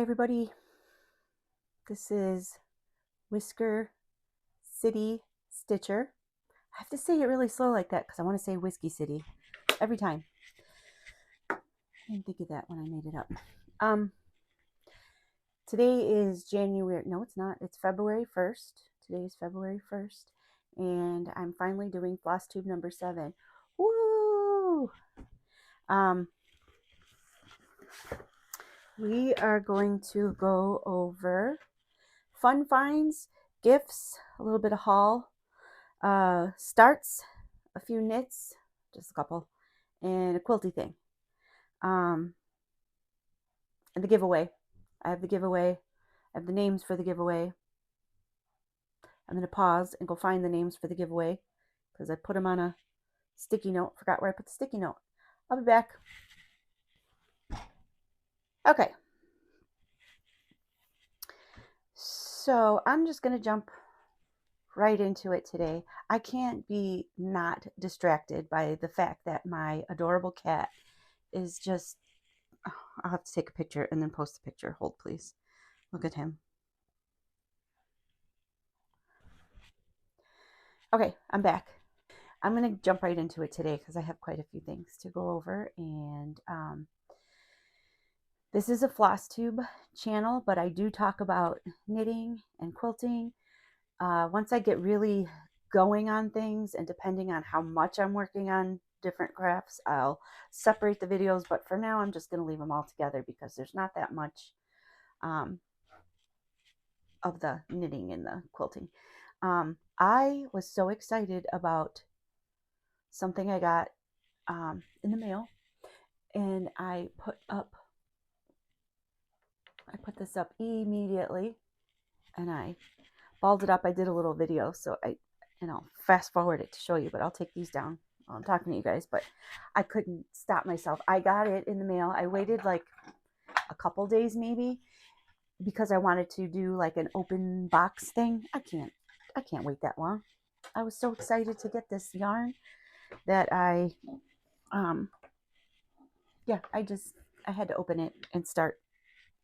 everybody. This is Whisker City Stitcher. I have to say it really slow like that because I want to say Whiskey City every time. I didn't think of that when I made it up. Today is January. No, it's not. It's February 1st. Today is February 1st. And I'm finally doing Flosstube number 7. Woo! We are going to go over fun finds, gifts, a little bit of haul, starts, a few knits, just a couple, and a quilty thing. And the giveaway. I have the giveaway. I have the names for the giveaway. I'm going to pause and go find the names for the giveaway because I put them on a sticky note. Forgot where I put the sticky note. I'll be back. Okay. So I'm just going to jump right into it today. I can't be not distracted by the fact that my adorable cat is just... I'll have to take a picture and then post the picture. Hold, please. Look at him. Okay, I'm back. I'm going to jump right into it today because I have quite a few things to go over. And this is a Flosstube channel, but I do talk about knitting and quilting. Once I get really going on things, and depending on how much I'm working on different crafts, I'll separate the videos, but for now I'm just going to leave them all together because there's not that much of the knitting and the quilting. I was so excited about something I got in the mail, and I put this up immediately, and I balled it up. I did a little video, so I'll fast forward it to show you, but I'll take these down while I'm talking to you guys. But I couldn't stop myself. I got it in the mail. I waited like a couple days maybe because I wanted to do like an open box thing. I can't wait that long. I was so excited to get this yarn that I had to open it and start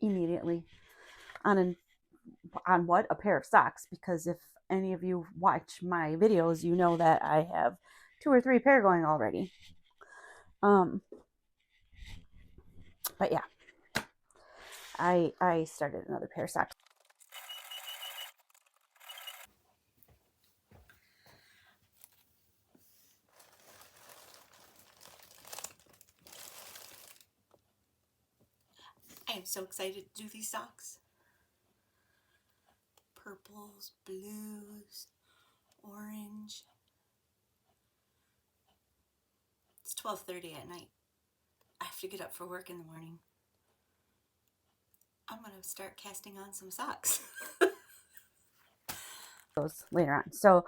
immediately on what? A pair of socks, because if any of you watch my videos, you know that I have 2 or 3 pair going already. But yeah, I started another pair of socks. I am so excited to do these socks. Purples, blues, orange. It's 12:30 at night. I have to get up for work in the morning. I'm going to start casting on some socks. Those later on. So,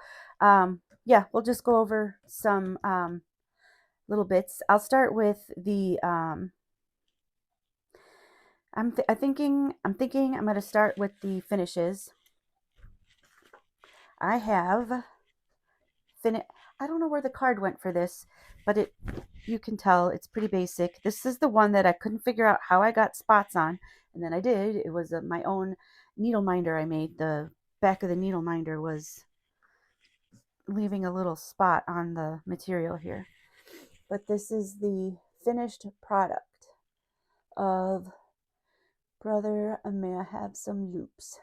yeah, we'll just go over some little bits. I'll start with the I'm thinking I'm going to start with the finishes. I have I don't know where the card went for this, but you can tell it's pretty basic. This is the one that I couldn't figure out how I got spots on, and then I did. It was my own needle minder I made. The back of the needle minder was leaving a little spot on the material here. But this is the finished product of Brother, May I Have Some Loops.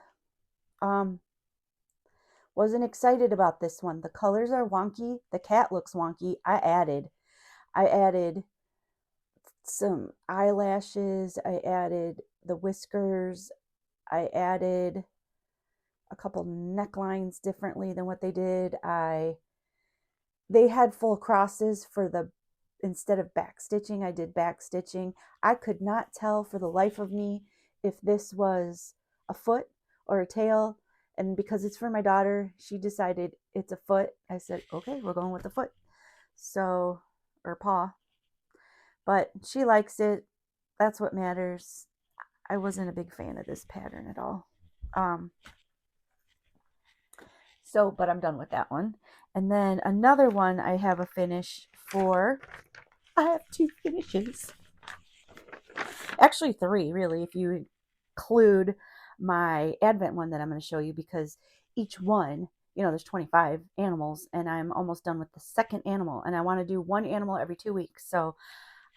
Wasn't excited about this one. The colors are wonky. The cat looks wonky. I added some eyelashes. I added the whiskers. I added a couple necklines differently than what they did. They had full crosses for instead of back stitching, I did back stitching. I could not tell for the life of me if this was a foot or a tail. And because it's for my daughter, she decided it's a foot. I said, okay, we're going with the foot. So, or paw. But she likes it. That's what matters. I wasn't a big fan of this pattern at all. But I'm done with that one. And then another one I have a finish for. I have 2 finishes. Actually 3, really, if you include my Advent one that I'm going to show you, because each one, you know, there's 25 animals, and I'm almost done with the second animal, and I want to do one animal every 2 weeks. So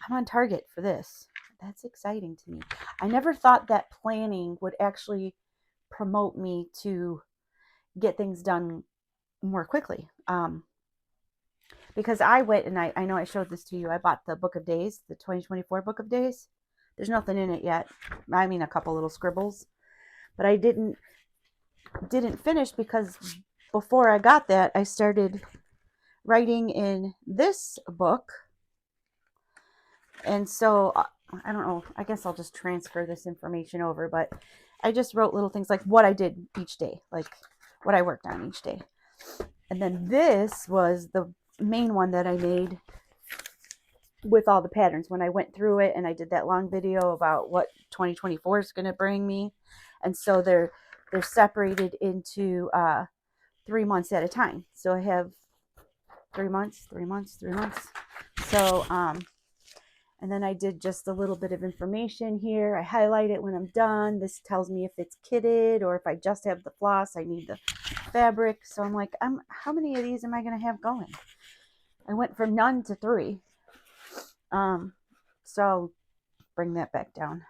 I'm on target for this. That's exciting to me. I never thought that planning would actually promote me to get things done more quickly. Because I went and I know I showed this to you. I bought the Book of Days, the 2024 Book of Days. There's nothing in it yet. I mean, a couple little scribbles, but I didn't finish, because before I got that, I started writing in this book. And so I don't know, I guess I'll just transfer this information over, but I just wrote little things like what I did each day, like what I worked on each day. And then this was the main one that I made with all the patterns when I went through it, and I did that long video about what 2024 is going to bring me. And so they're separated into 3 months at a time. So I have 3 months, 3 months, 3 months. So and then I did just a little bit of information here. I highlight it when I'm done. This tells me if it's kitted, or if I just have the floss, I need the fabric. So I'm like, how many of these am I going to have going? I went from none to 3. So I'll bring that back down.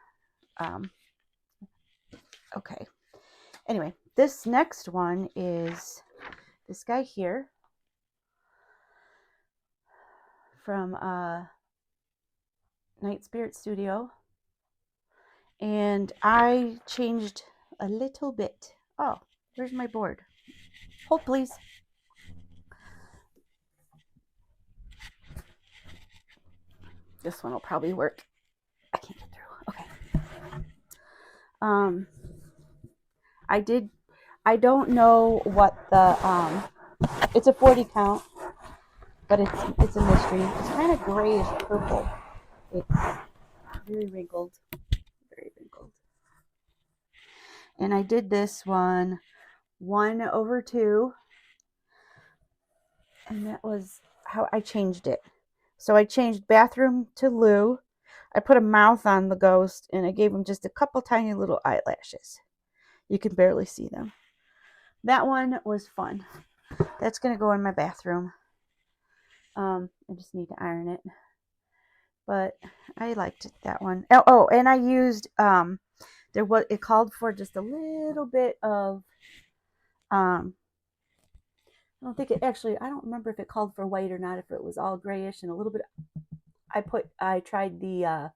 Okay. Anyway, this next one is this guy here from Night Spirit Studio, and I changed a little bit. Oh, where's my board? Hold, please. This one will probably work. I can't get through. Okay. I don't know what the it's a 40 count, but it's a mystery. It's kind of grayish purple. It's very wrinkled. Very wrinkled. And I did this one 1/2, and that was how I changed it. So I changed bathroom to Lou. I put a mouth on the ghost, and I gave him just a couple tiny little eyelashes. You can barely see them. That one was fun. That's going to go in my bathroom. I just need to iron it. But I liked that one. Oh, and I used it called for just a little bit of I don't remember if it called for white or not, if it was all grayish and a little bit. I tried the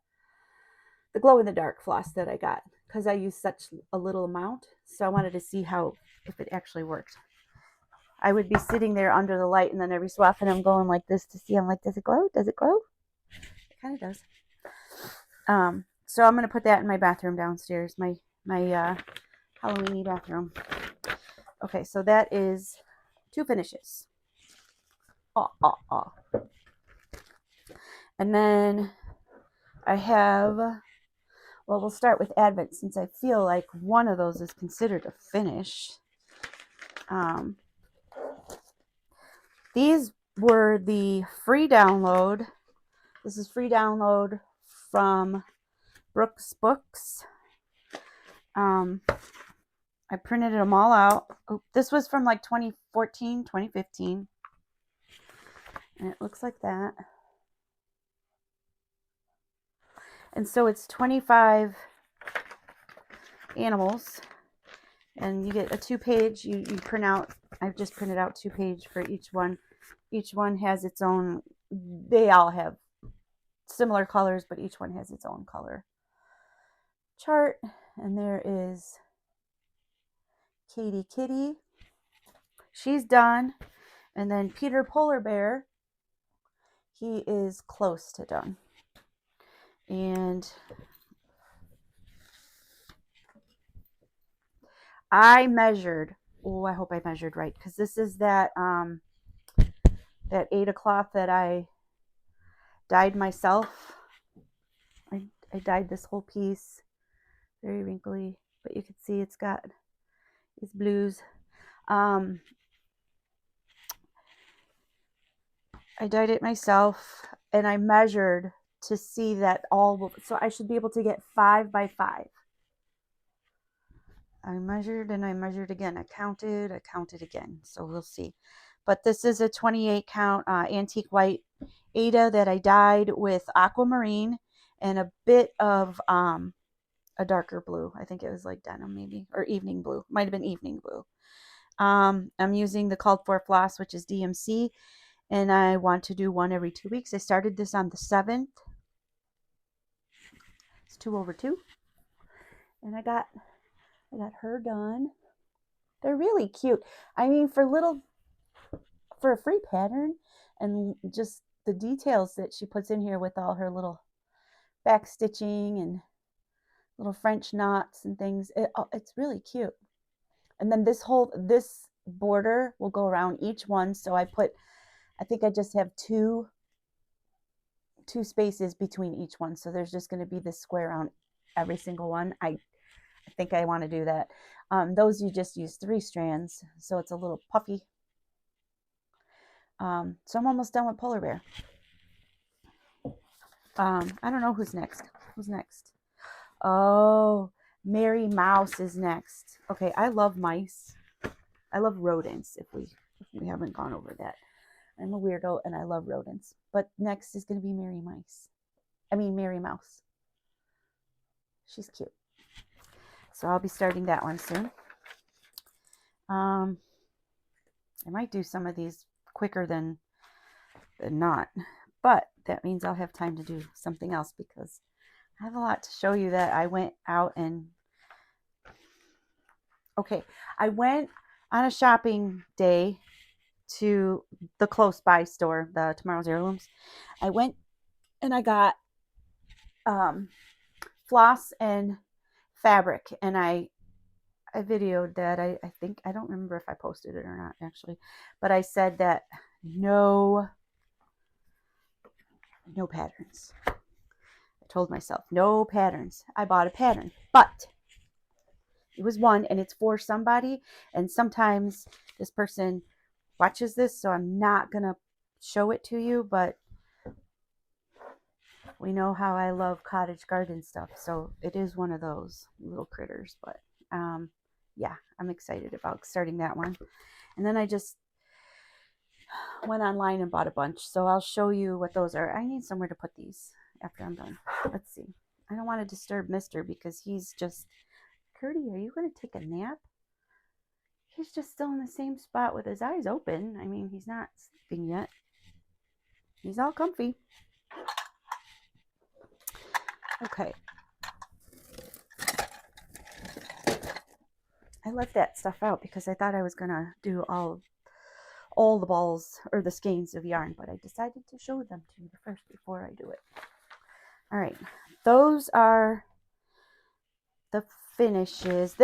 glow in the dark floss that I got, because I used such a little amount, so I wanted to see if it actually worked. I would be sitting there under the light, and then every so often I'm going like this to see. I'm like, does it glow? Does it glow? It kind of does. So I'm gonna put that in my bathroom downstairs, my Halloweeny bathroom. Okay, so that is 2 finishes. And then I have, well, we'll start with Advent, since I feel like one of those is considered a finish. These were the free download. This is free download from Brooks Books. I printed them all out. Oh, this was from like 2014, 2015. And it looks like that. And so it's 25 animals. And you get a 2-page, you print out, I've just printed out 2-page for each one. Each one has its own, they all have similar colors, but each one has its own color chart. And there is Katie Kitty. She's done. And then Peter Polar Bear, he is close to done. And I measured, I hope I measured right, because this is that Aida cloth that I dyed myself. I dyed this whole piece, very wrinkly, but you can see it's got these blues. I dyed it myself, and I measured to see that so I should be able to get 5 by 5. I measured and I measured again. I counted again. So we'll see. But this is a 28 count antique white Ada that I dyed with aquamarine and a bit of a darker blue. I think it was like denim maybe, or evening blue. Might have been evening blue. I'm using the called for floss, which is DMC, and I want to do one every 2 weeks. I started this on the 7th. It's 2/2. And I got her done. They're really cute. I mean, for a free pattern, and just the details that she puts in here with all her little back stitching and little French knots and things. It's really cute. And then this border will go around each one. So I think I just have two spaces between each one. So there's just going to be this square around every single one. I think I want to do that. Those you just use 3 strands. So it's a little puffy. So I'm almost done with Polar Bear. I don't know who's next. Who's next? Oh, Mary Mouse is next. Okay, I love mice. I love rodents, if we haven't gone over that. I'm a weirdo and I love rodents. But next is going to be Mary Mouse. She's cute. So I'll be starting that one soon. I might do some of these quicker than not. But that means I'll have time to do something else because I have a lot to show you that I went out and... Okay, I went on a shopping day to the close by store, the Tomorrow's Heirlooms. I went and I got floss and fabric, and I videoed that. I think, I don't remember if I posted it or not actually, but I said that no patterns. I told myself no patterns. I bought a pattern, but it was one, and it's for somebody, and sometimes this person watches this, so I'm not gonna show it to you, but we know how I love cottage garden stuff, so it is one of those little critters. But yeah, I'm excited about starting that one. And then I just went online and bought a bunch, so I'll show you what those are. I need somewhere to put these after I'm done. Let's see. I don't want to disturb Mister because he's just... Curdy, are you going to take a nap? He's just still in the same spot with his eyes open. I mean, he's not sleeping yet. He's all comfy. Okay. I left that stuff out because I thought I was going to do all the balls or the skeins of yarn, but I decided to show them to you first before I do it. All right. Those are the finishes.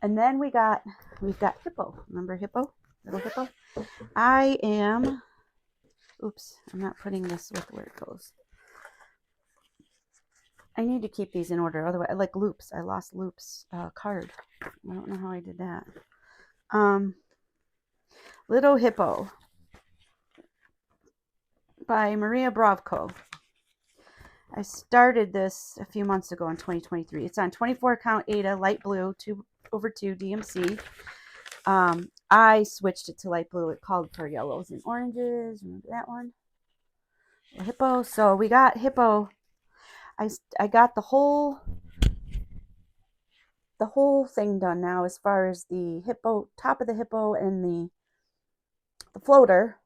And then we've got Hippo. Remember Hippo? Little Hippo? Oops, I'm not putting this with where it goes. I need to keep these in order. Otherwise, like loops. I lost loops card. I don't know how I did that. Little Hippo by Maria Bravko. I started this a few months ago in 2023. It's on 24 count Ada, light blue, 2/2 DMC. I switched it to light blue. It called for yellows and oranges. Remember that one? Hippo. So we got Hippo. I got the whole thing done now as far as the hippo, top of the hippo, and the floater.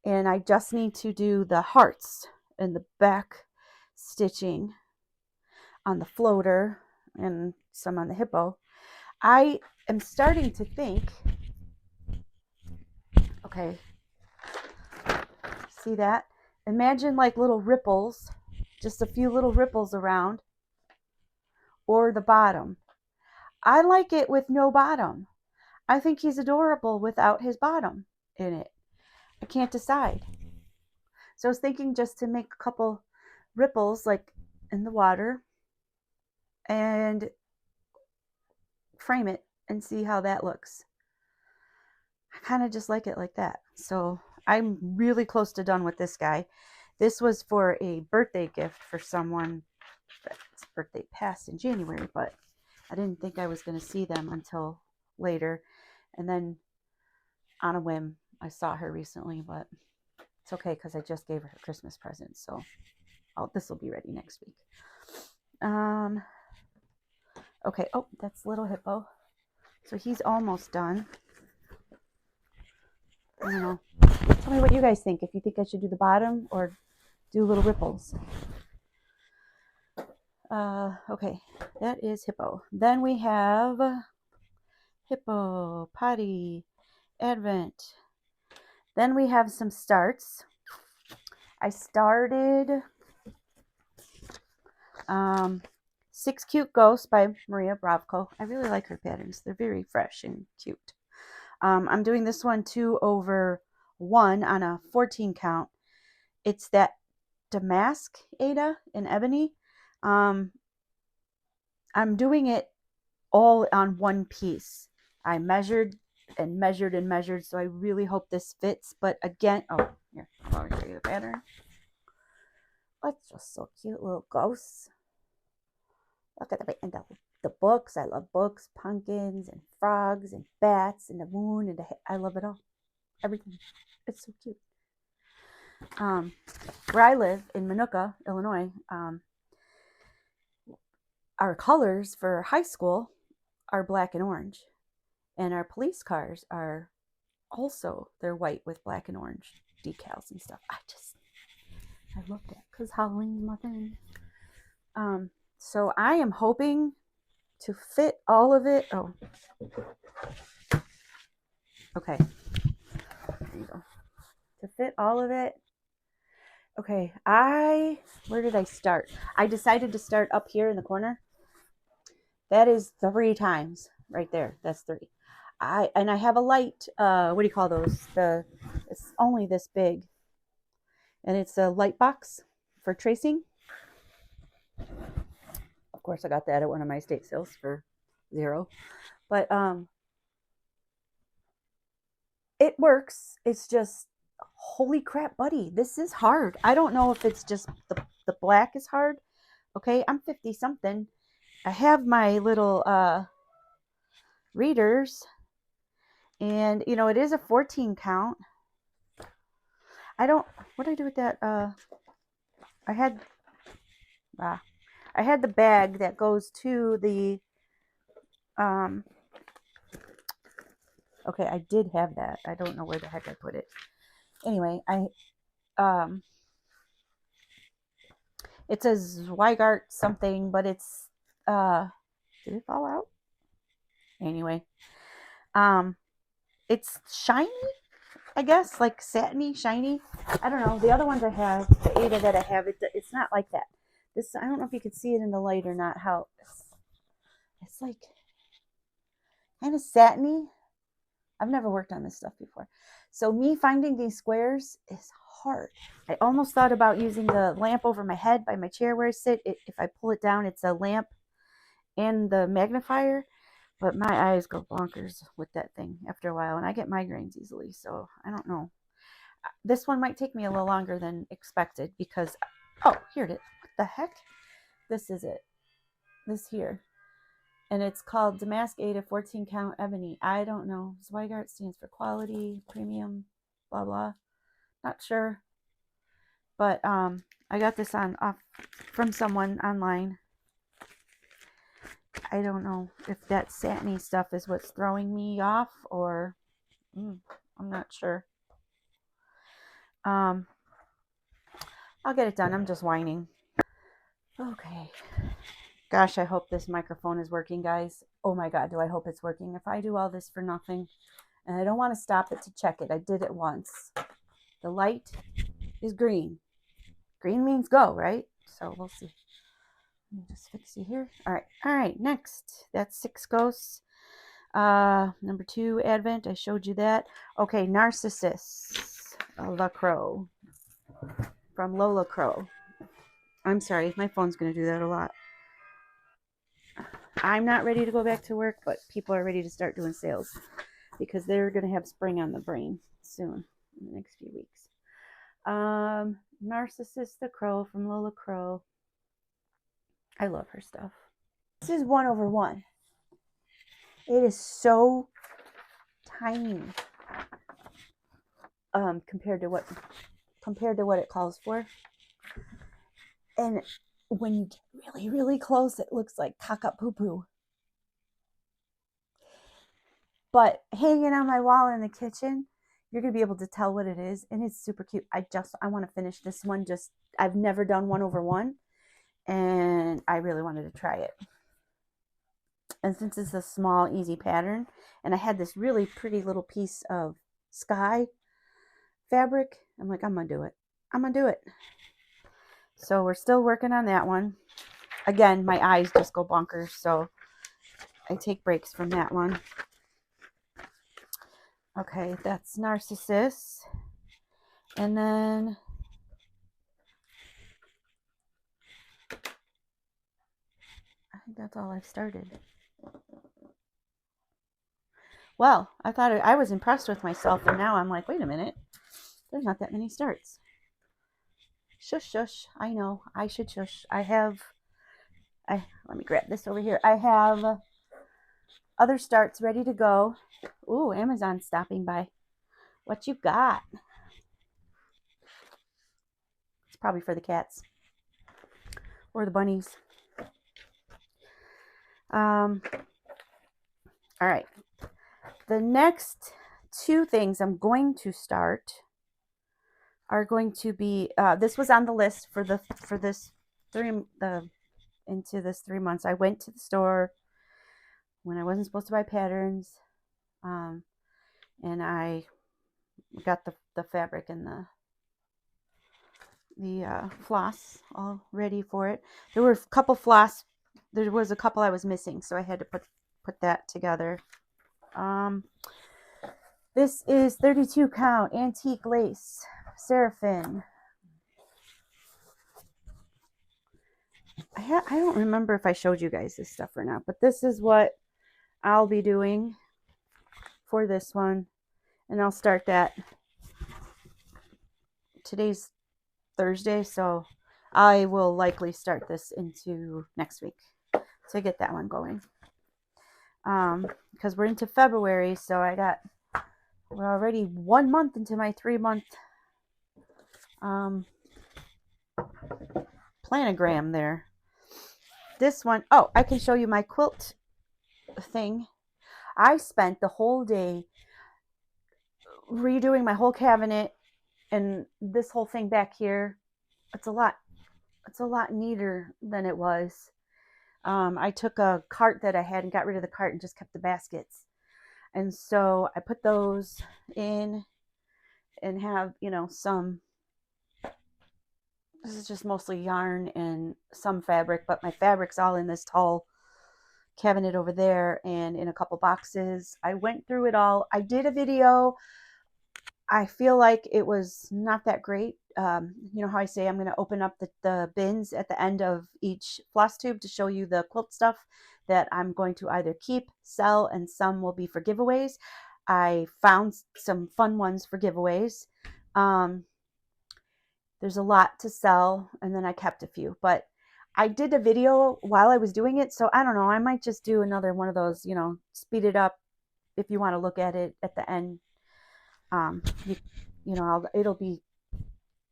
And I just need to do the hearts and the back stitching on the floater and some on the hippo. I am starting to think, okay, see that? Imagine like little ripples, just a few little ripples around, or the bottom. I like it with no bottom. I think he's adorable without his bottom in it. I can't decide. So I was thinking just to make a couple ripples like in the water and frame it and see how that looks. I kind of just like it like that. So I'm really close to done with this guy. This was for a birthday gift for someone that's birthday passed in January, but I didn't think I was going to see them until later. And then on a whim, I saw her recently, but it's okay because I just gave her her Christmas present. So this will be ready next week. Okay. Oh, that's Little Hippo. So he's almost done. I don't know. Tell me what you guys think. If you think I should do the bottom or do little ripples. Okay, that is Hippo. Then we have Hippo, Potty, Advent. Then we have some starts. I started 6 Cute Ghosts by Maria Bravko. I really like her patterns. They're very fresh and cute. I'm doing this one 2/1 on a 14 count. It's that damask Ada in ebony. I'm doing it all on one piece. I measured and measured and measured, so I really hope this fits. But again, oh, here, I'll show you the pattern. It's just so cute, little ghosts. Look at the books. I love books, pumpkins, and frogs, and bats, and the moon, and I love it all. Everything. It's so cute. Where I live in Minooka, Illinois, our colors for high school are black and orange, and our police cars are also, they're white with black and orange decals and stuff. I love that because Halloween's my thing. So I am hoping to fit all of it. Oh, okay. There you go. To fit all of it. Okay, where did I start? I decided to start up here in the corner. That is 3 times right there. That's 3. I have a light, what do you call those? It's only this big. And it's a light box for tracing. Of course, I got that at one of my estate sales for $0. But it works. It's just, holy crap, buddy. This is hard. I don't know if it's just the black is hard. Okay, I'm 50 something. I have my little readers. And, you know, it is a 14 count. What did I do with that? I had the bag that goes to the, okay, I did have that. I don't know where the heck I put it. Anyway, it's a Zweigart something, but it's, did it fall out? Anyway, it's shiny, I guess, like satiny, shiny. I don't know. The other ones I have, the Ada that I have, it's not like that. This, I don't know if you could see it in the light or not, how it's like kind of satiny. I've never worked on this stuff before. So me finding these squares is hard. I almost thought about using the lamp over my head by my chair where I sit. If I pull it down, it's a lamp and the magnifier. But my eyes go bonkers with that thing after a while. And I get migraines easily. So I don't know. This one might take me a little longer than expected because, oh, here it is. What the heck? This is it. This here. And it's called Damask Ada 14 count ebony. I don't know. Zweigart stands for quality, premium, blah, blah. Not sure. But I got this from someone online. I don't know if that satiny stuff is what's throwing me off or I'm not sure. I'll get it done. I'm just whining. Okay. Gosh, I hope this microphone is working, guys. Oh my God, do I hope it's working. If I do all this for nothing, and I don't want to stop it to check it. I did it once. The light is green. Green means go, right? So we'll see. Let me just fix you here. All right, next. That's 6 Ghosts. Number 2, Advent. I showed you that. Okay, Narcissus. La Crow. From Lola Crow. I'm sorry, my phone's going to do that a lot. I'm not ready to go back to work, but people are ready to start doing sales because they're going to have spring on the brain soon in the next few weeks. Narcissus the Crow from Lola Crow. I love her stuff. This is 1/1. It is so tiny compared to what it calls for. And when you get really, really close, it looks like caca poo poo. But hanging on my wall in the kitchen, you're gonna be able to tell what it is, and it's super cute. I want to finish this one. I've never done 1/1, and I really wanted to try it. And since it's a small, easy pattern, and I had this really pretty little piece of sky fabric, I'm like, I'm gonna do it. I'm gonna do it. So we're still working on that one. Again, my eyes just go bonkers, so I take breaks from that one. Okay, that's Narcissus. And then I think that's all I've started. Well, I thought I was impressed with myself, and now I'm like, wait a minute. There's not that many starts. Shush, shush. I know. I should shush. Let me grab this over here. I have other starts ready to go. Ooh, Amazon's stopping by. What you got? It's probably for the cats or the bunnies. All right. The next two things I'm going to start are going to be, this was on the list into this 3 months. I went to the store when I wasn't supposed to buy patterns, and I got the fabric and the floss all ready for it. There were a couple floss. There was a couple I was missing, so I had to put that together. This is 32 count antique lace seraphim. I don't remember if I showed you guys this stuff or not, but this is what I'll be doing for this one, and I'll start that. Today's Thursday, so I will likely start this into next week to get that one going. Because we're into February, so we're already 1 month into my 3-month planogram there. This one, oh, I can show you my quilt thing. I spent the whole day redoing my whole cabinet, and this whole thing back here, it's a lot neater than it was. I took a cart that I had and got rid of the cart and just kept the baskets. And so I put those in and have, some, this is just mostly yarn and some fabric, but my fabric's all in this tall cabinet over there and in a couple boxes. I went through it all. I did a video. I feel like it was not that great. You know how I say I'm going to open up the bins at the end of each floss tube to show you the quilt stuff that I'm going to either keep, sell, and some will be for giveaways. I found some fun ones for giveaways. There's a lot to sell, and then I kept a few. But I did a video while I was doing it, so I don't know. I might just do another one of those, speed it up if you want to look at it at the end. It'll be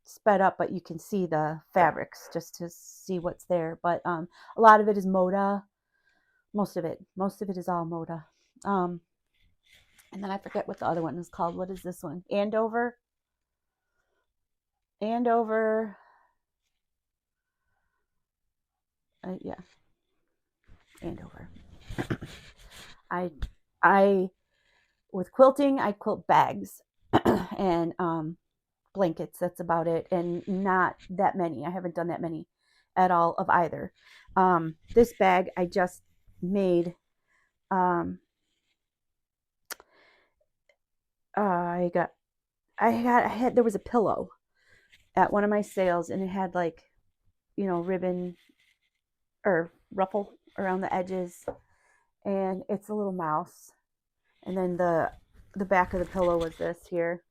sped up, but you can see the fabrics just to see what's there. But a lot of it is Moda. Most of it is all Moda. And then I forget what the other one is called. What is this one? Andover. Yeah. Andover. I with quilting, I quilt bags and blankets. That's about it, and not that many. I haven't done that many at all of either. This bag I just made. There was a pillow at one of my sales, and it had ribbon or ruffle around the edges, and it's a little mouse. And then the back of the pillow was this here.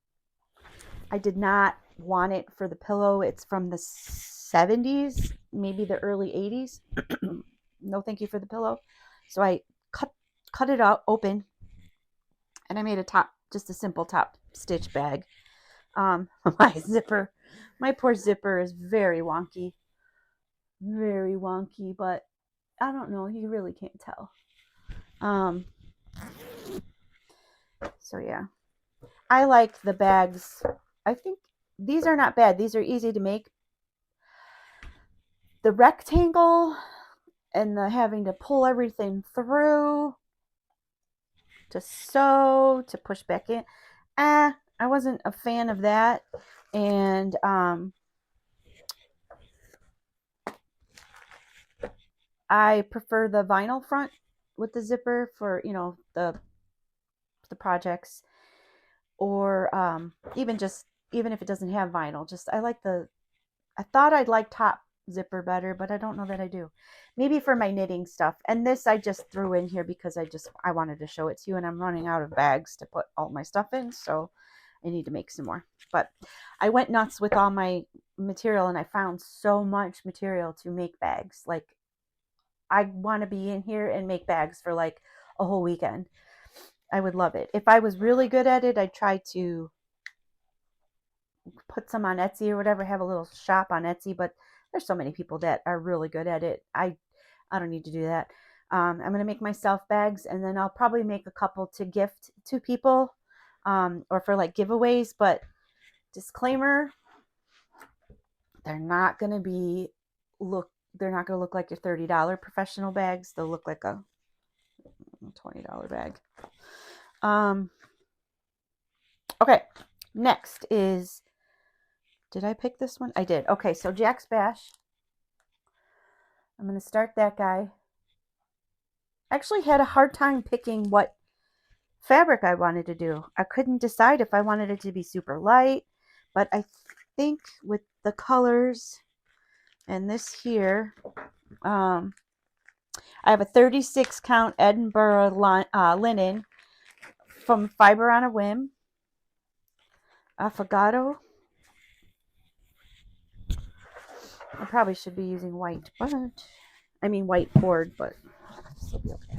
I did not want it for the pillow. It's from the 70s, maybe the early 80s. No thank you for the pillow. So I cut it out open, and I made a top, just a simple top stitch bag. My poor zipper is very wonky, but I don't know, you really can't tell. So yeah, I like the bags. I think these are not bad. These are easy to make. The rectangle and the having to pull everything through to sew, to push back in, I wasn't a fan of that. And I prefer the vinyl front with the zipper for, you know, the projects, or even if it doesn't have vinyl, just I thought I'd like top zipper better, but I don't know that I do. Maybe for my knitting stuff. And this I just threw in here because I wanted to show it to you, and I'm running out of bags to put all my stuff in, so I need to make some more. But I went nuts with all my material, and I found so much material to make bags. Like, I want to be in here and make bags for like a whole weekend. I would love it. If I was really good at it, I'd try to put some on Etsy or whatever, have a little shop on Etsy, but there's so many people that are really good at it. I don't need to do that. I'm going to make myself bags, and then I'll probably make a couple to gift to people, or for like giveaways. But disclaimer, they're not going to look like your $30 professional bags. They'll look like a $20 bag. Okay, next is, did I pick this one? I did. Okay, so Jack's Bash. I'm going to start that guy. I actually had a hard time picking what fabric I wanted to do. I couldn't decide if I wanted it to be super light, but I think with the colors and this here, I have a 36 count Edinburgh linen from Fiber on a Whim. Affogato. I probably should be using white, white cord, but this will be okay.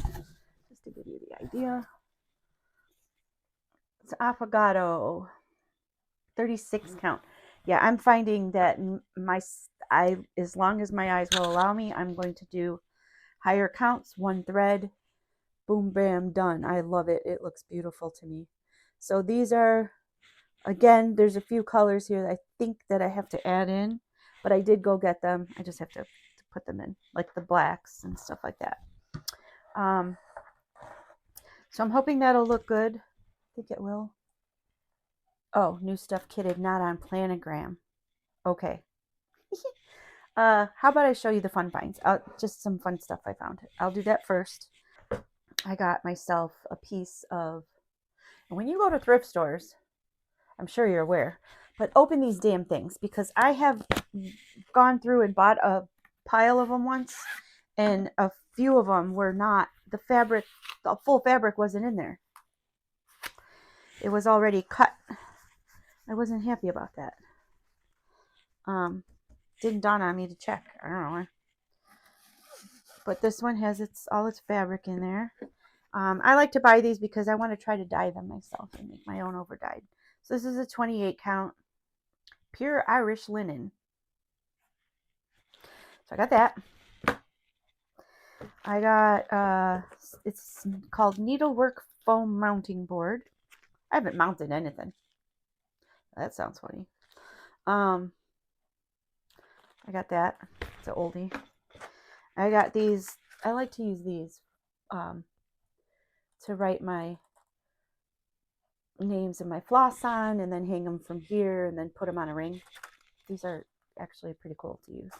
Just to give you the idea. It's Affogato, 36 count. Yeah, I'm finding that as long as my eyes will allow me, I'm going to do higher counts, one thread, boom, bam, done. I love it. It looks beautiful to me. So these are, again, there's a few colors here that I think that I have to add in, but I did go get them. I just have to put them in, like the blacks and stuff like that. So I'm hoping that'll look good. I think it will. Oh, new stuff kitted, not on planogram. Okay. How about I show you the fun finds? Just some fun stuff I found. I'll do that first. I got myself a piece of, and when you go to thrift stores, I'm sure you're aware, but open these damn things, because I have gone through and bought a pile of them once, and a few of them were not, the full fabric wasn't in there. It was already cut. I wasn't happy about that. Didn't dawn on me to check. I don't know why. But this one has all its fabric in there. I like to buy these because I want to try to dye them myself and make my own over dyed. So this is a 28 count pure Irish linen. So I got that. I got, it's called Needlework Foam Mounting Board. I haven't mounted anything. That sounds funny. I got that. It's an oldie. I got these. I like to use these to write my names and my floss on, and then hang them from here, and then put them on a ring. These are actually pretty cool to use.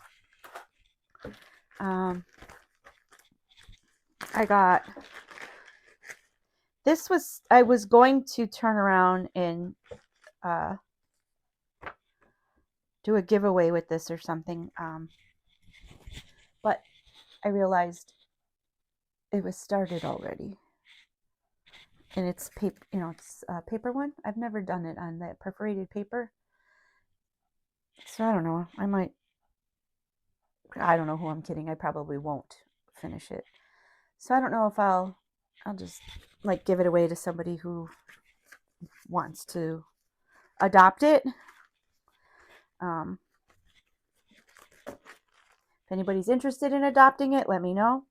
I got this. I was going to turn around and do a giveaway with this or something, but I realized it was started already, and it's paper. It's a paper one. I've never done it on that perforated paper, so I don't know. I don't know who I'm kidding. I probably won't finish it. So I don't know if I'll I'll just like give it away to somebody who wants to adopt it. If anybody's interested in adopting it, let me know.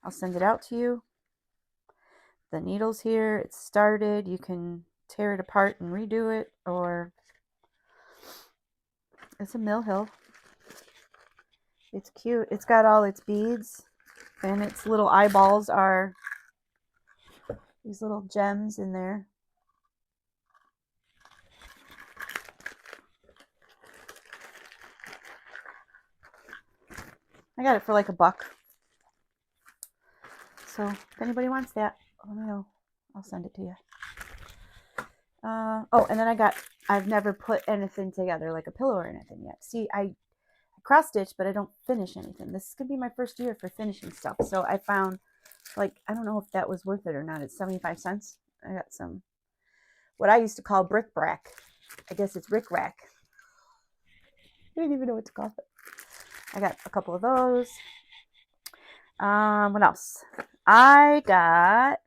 I'll send it out to you. The needle's here. It's started. You can tear it apart and redo it, or it's a mill hill. It's cute. It's got all its beads, and its little eyeballs are these little gems in there. I got it for like $1. So if anybody wants that, let me know. I'll send it to you. Oh, and then I've never put anything together, like a pillow or anything yet. See, I cross stitch, but I don't finish anything. This is gonna be my first year for finishing stuff. So I found, like, I don't know if that was worth it or not. It's 75 cents. I got some, what I used to call brick brack. I guess it's rick rack. I didn't even know what to call it. I got a couple of those. What else? I got,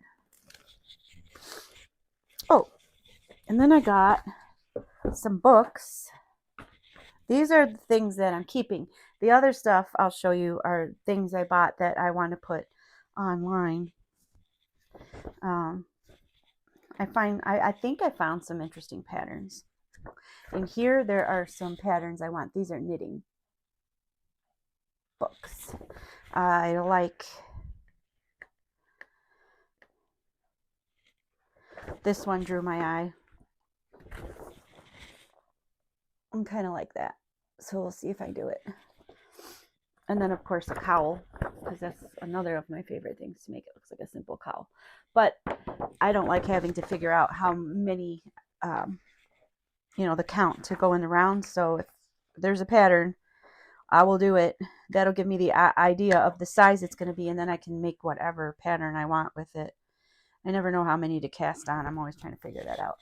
oh, and then I got some books. These are the things that I'm keeping. The other stuff I'll show you are things I bought that I want to put online. I think I found some interesting patterns. And here there are some patterns I want. These are knitting books. I like this one, drew my eye. I'm kind of like that. So we'll see if I do it. And then, of course, a cowl, because that's another of my favorite things to make. It looks like a simple cowl. But I don't like having to figure out how many, the count to go in the round. So if there's a pattern, I will do it. That'll give me the idea of the size it's going to be, and then I can make whatever pattern I want with it. I never know how many to cast on. I'm always trying to figure that out.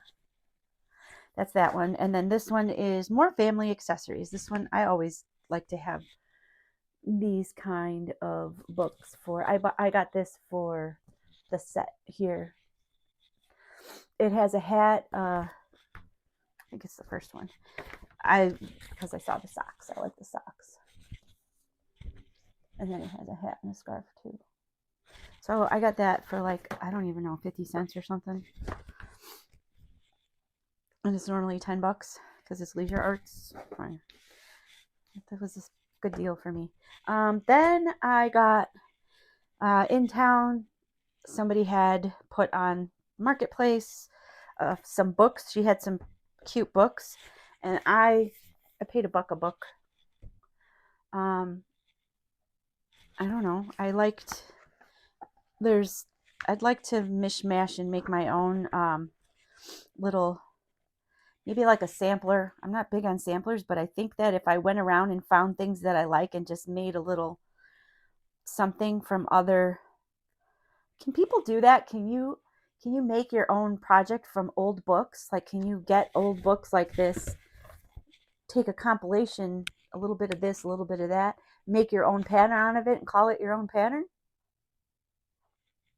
That's that one. And then this one is more family accessories. This one, I always like to have these kind of books for. I got this for the set here. It has a hat. I think it's the first one. Because I saw the socks. I like the socks. And then it has a hat and a scarf too. So I got that for like, I don't even know, 50 cents or something. And it's normally $10 because it's leisure arts. That was a good deal for me. Then I got in town, somebody had put on Marketplace some books. She had some cute books, and I paid $1 a book. I don't know. I'd like to mishmash and make my own little, maybe like a sampler. I'm not big on samplers, but I think that if I went around and found things that I like and just made a little something from other, can people do that? Can you make your own project from old books? Like, can you get old books like this, take a compilation, a little bit of this, a little bit of that, make your own pattern out of it and call it your own pattern?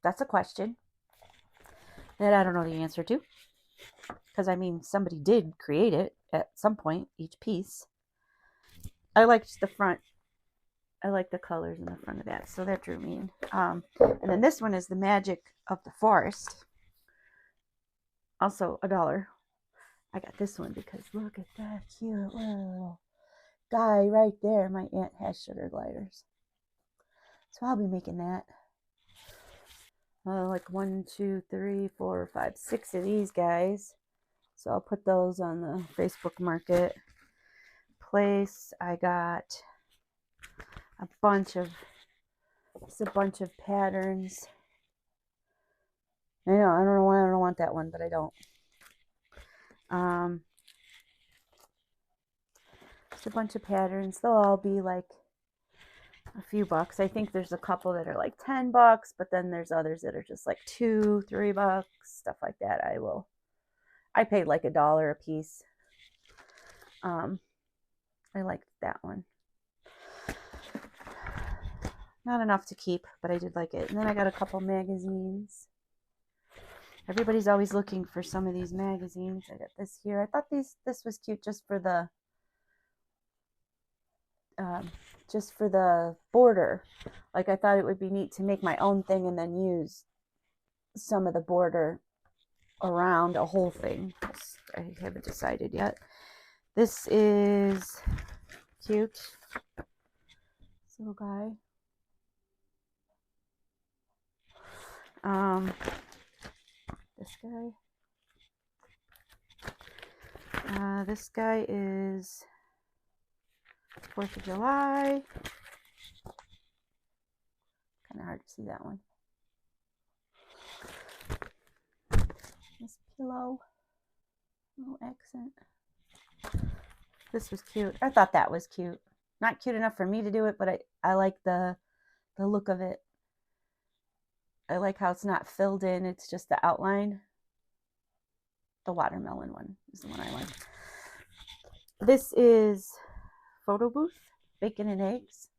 That's a question that I don't know the answer to. Because, I mean, somebody did create it at some point, each piece. I liked the front. I like the colors in the front of that. So that drew me in. And then this one is The Magic of the Forest. Also $1. I got this one because look at that cute little guy right there. My aunt has sugar gliders. So I'll be making that. Like 1, 2, 3, 4, 5, 6 of these guys. So I'll put those on the Facebook Marketplace. I got a bunch of patterns. I know, I don't know why I don't want that one, but I don't. Just a bunch of patterns. They'll all be like a few bucks. I think there's a couple that are like $10, but then there's others that are just like $2, $3, stuff like that. I paid like $1 a piece. I like that one. Not enough to keep, but I did like it. And then I got a couple magazines. Everybody's always looking for some of these magazines. I got this here. I thought this was cute just for the border. Like, I thought it would be neat to make my own thing and then use some of the border around a whole thing. I haven't decided yet. This is cute. This little guy. This guy. This guy is 4th of July. Kind of hard to see that one. This pillow. No accent. This was cute. I thought that was cute. Not cute enough for me to do it, but I like the look of it. I like how it's not filled in. It's just the outline. The watermelon one is the one I like. This is Photo Booth, Bacon and Eggs.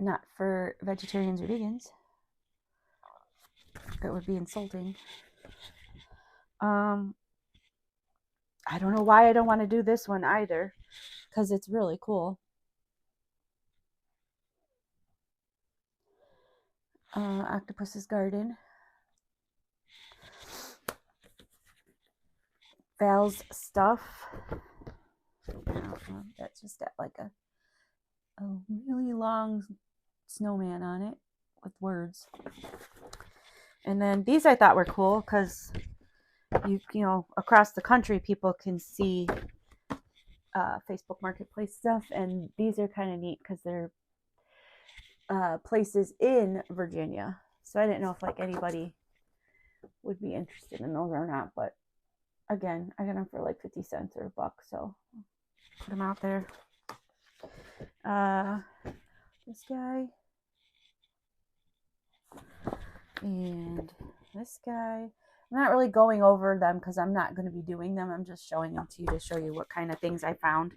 Not for vegetarians or vegans. That would be insulting. I don't know why I don't want to do this one either, because it's really cool. Octopus's Garden. Val's Stuff. That's just got like a really long snowman on it with words. And then these I thought were cool because you know, across the country people can see Facebook Marketplace stuff, and these are kind of neat because they're places in Virginia. So I didn't know if like anybody would be interested in those or not, but again, I got them for like 50 cents or $1, so put them out there. This guy and this guy. I'm not really going over them because I'm not going to be doing them. I'm just showing them to you to show you what kind of things I found.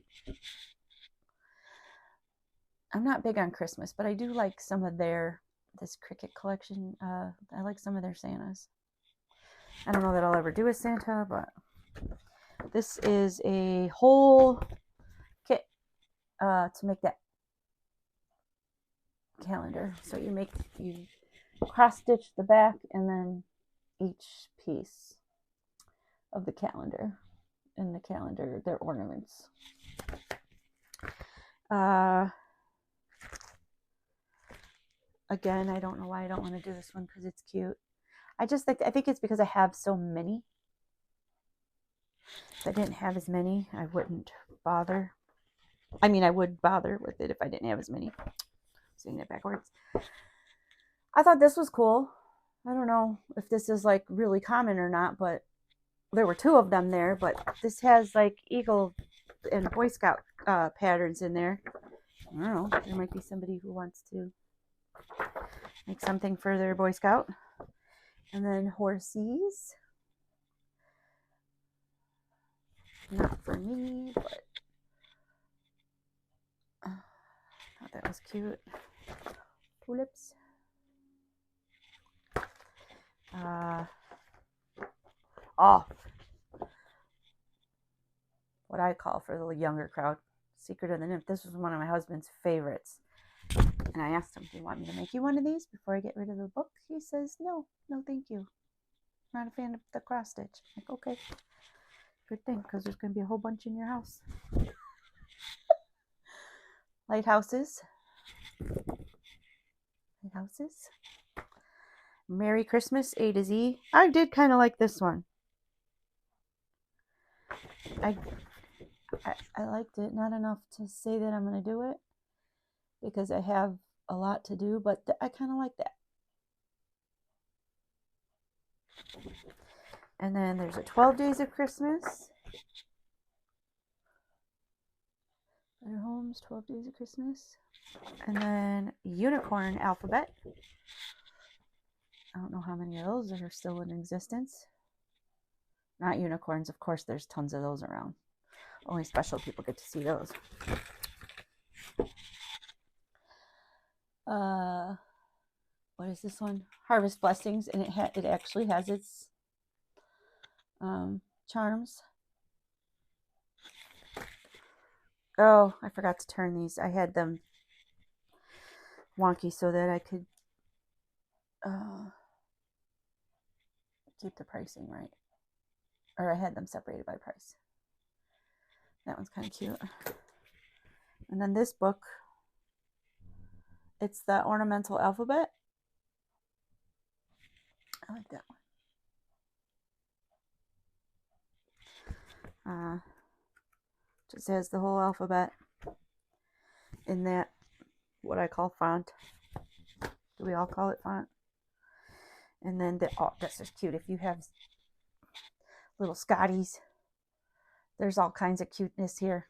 I'm not big on Christmas, but I do like some of this Cricket collection. I like some of their Santas. I don't know that I'll ever do a Santa, but this is a whole kit to make that calendar. So you cross stitch the back and then each piece of the calendar. In the calendar, they're ornaments. Again, I don't know why I don't want to do this one because it's cute. I think it's because I have so many. If I didn't have as many, I wouldn't bother. I mean, I would bother with it if I didn't have as many. Saying it backwards. I thought this was cool. I don't know if this is like really common or not, but there were 2 of them there. But this has like Eagle and Boy Scout patterns in there. I don't know. There might be somebody who wants to make something for their Boy Scout. And then horsies. Not for me, but I thought that was cute. Tulips. What I call for the younger crowd, Secret of the Nymph. This was one of my husband's favorites. And I asked him, do you want me to make you one of these before I get rid of the book? He says, no, thank you. I'm not a fan of the cross stitch. I'm like, okay, good thing, because there's going to be a whole bunch in your house. Lighthouses. Merry Christmas, A to Z. I did kind of like this one. I liked it. Not enough to say that I'm going to do it because I have a lot to do, but I kind of like that. And then there's a 12 Days of Christmas. Better Homes, 12 Days of Christmas. And then Unicorn Alphabet. I don't know how many of those are still in existence. Not unicorns, of course, there's tons of those around. Only special people get to see those. what is this one? Harvest Blessings, and it actually has its charms. Oh, I forgot to turn these. I had them wonky so that I could keep the pricing right. Or I had them separated by price. That one's kind of cute. And then this book, it's the Ornamental Alphabet. I like that one. Just has the whole alphabet in that, what I call font. Do we all call it font? And then, oh, that's just cute. If you have little Scotties, there's all kinds of cuteness here.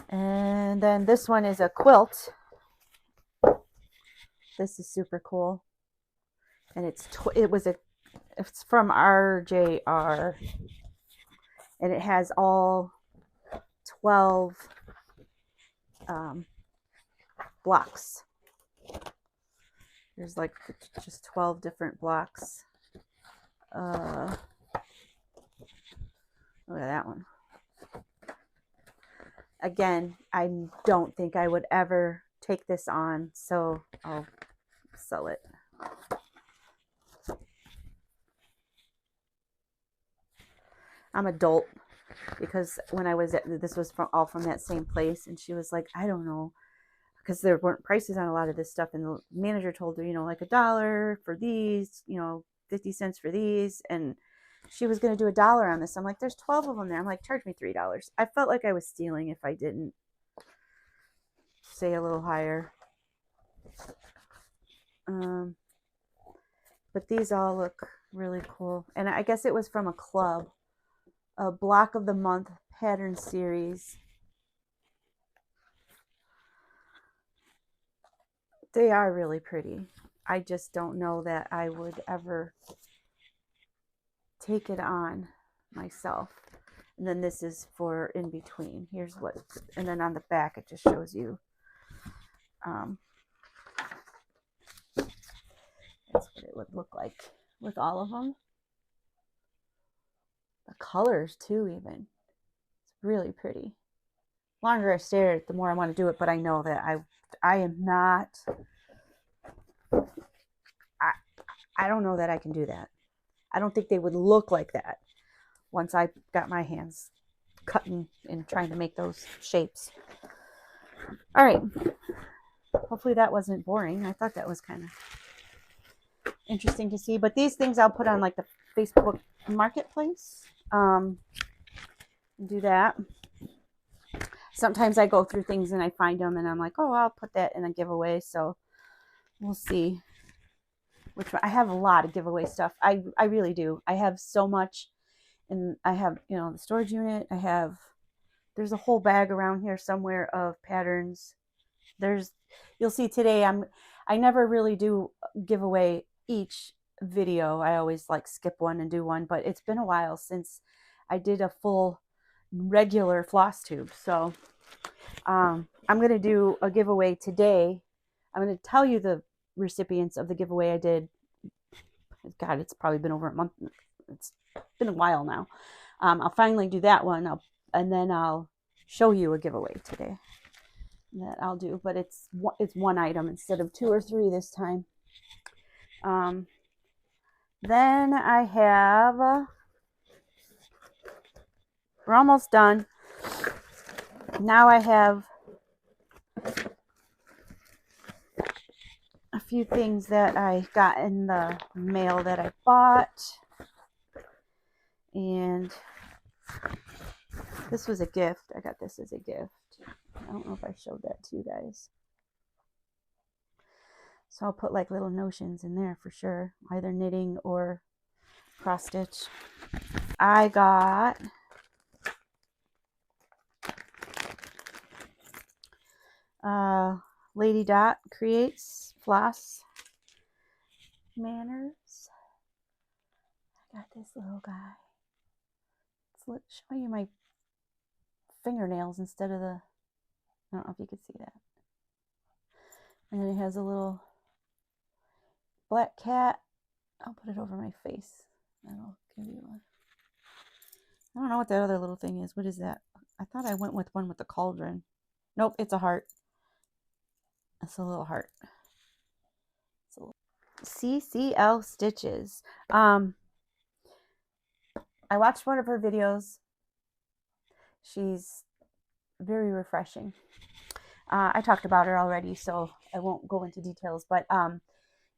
And then this one is a quilt. This is super cool. And it's from RJR. And it has all 12 blocks. There's like just 12 different blocks. Look at that one. Again, I don't think I would ever take this on, so I'll sell it. I'm adult, because when I was this was all from that same place, and she was like, I don't know, because there weren't prices on a lot of this stuff, and the manager told her, like $1 for these, 50 cents for these, and she was going to do $1 on this. I'm like, there's 12 of them there. I'm like, charge me $3. I felt like I was stealing if I didn't say a little higher. But these all look really cool. And I guess it was from a club, a Block of the Month pattern series. They are really pretty. I just don't know that I would ever take it on myself. And then this is for in between. Here's what, and then on the back it just shows you that's what it would look like with all of them. The colors too, even. It's really pretty. The longer I stare at it, the more I want to do it, but I know that I am not, I don't know that I can do that. I don't think they would look like that once I got my hands cutting and trying to make those shapes. All right. Hopefully that wasn't boring. I thought that was kind of interesting to see. But these things I'll put on like the Facebook Marketplace. Do that. Sometimes I go through things and I find them and I'm like, oh, I'll put that in a giveaway. So we'll see. Which I have a lot of giveaway stuff. I really do. I have so much. And I have, the storage unit. There's a whole bag around here somewhere of patterns. You'll see today, I never really do give away each video. I always like skip one and do one, but it's been a while since I did a full regular floss tube. So I'm going to do a giveaway today. I'm going to tell you the recipients of the giveaway I did. God, it's probably been over a month. It's been a while now. I'll finally do that one. And then I'll show you a giveaway today that I'll do, but it's one item instead of 2 or 3 this time. Then I have, we're almost done. Now I have a few things that I got in the mail that I bought. And this was a gift. I got this as a gift. I don't know if I showed that to you guys. So I'll put like little notions in there for sure, either knitting or cross stitch. I got Lady Dot Creates Floss Manners. I got this little guy. Let's show you my fingernails instead of the, I don't know if you could see that. And then it has a little black cat. I'll put it over my face. That'll give you a, I don't know what that other little thing is. What is that? I thought I went with one with the cauldron. Nope, it's a heart. It's a little heart. It's a little... CCL Stitches. I watched one of her videos. She's very refreshing. I talked about her already, so I won't go into details, but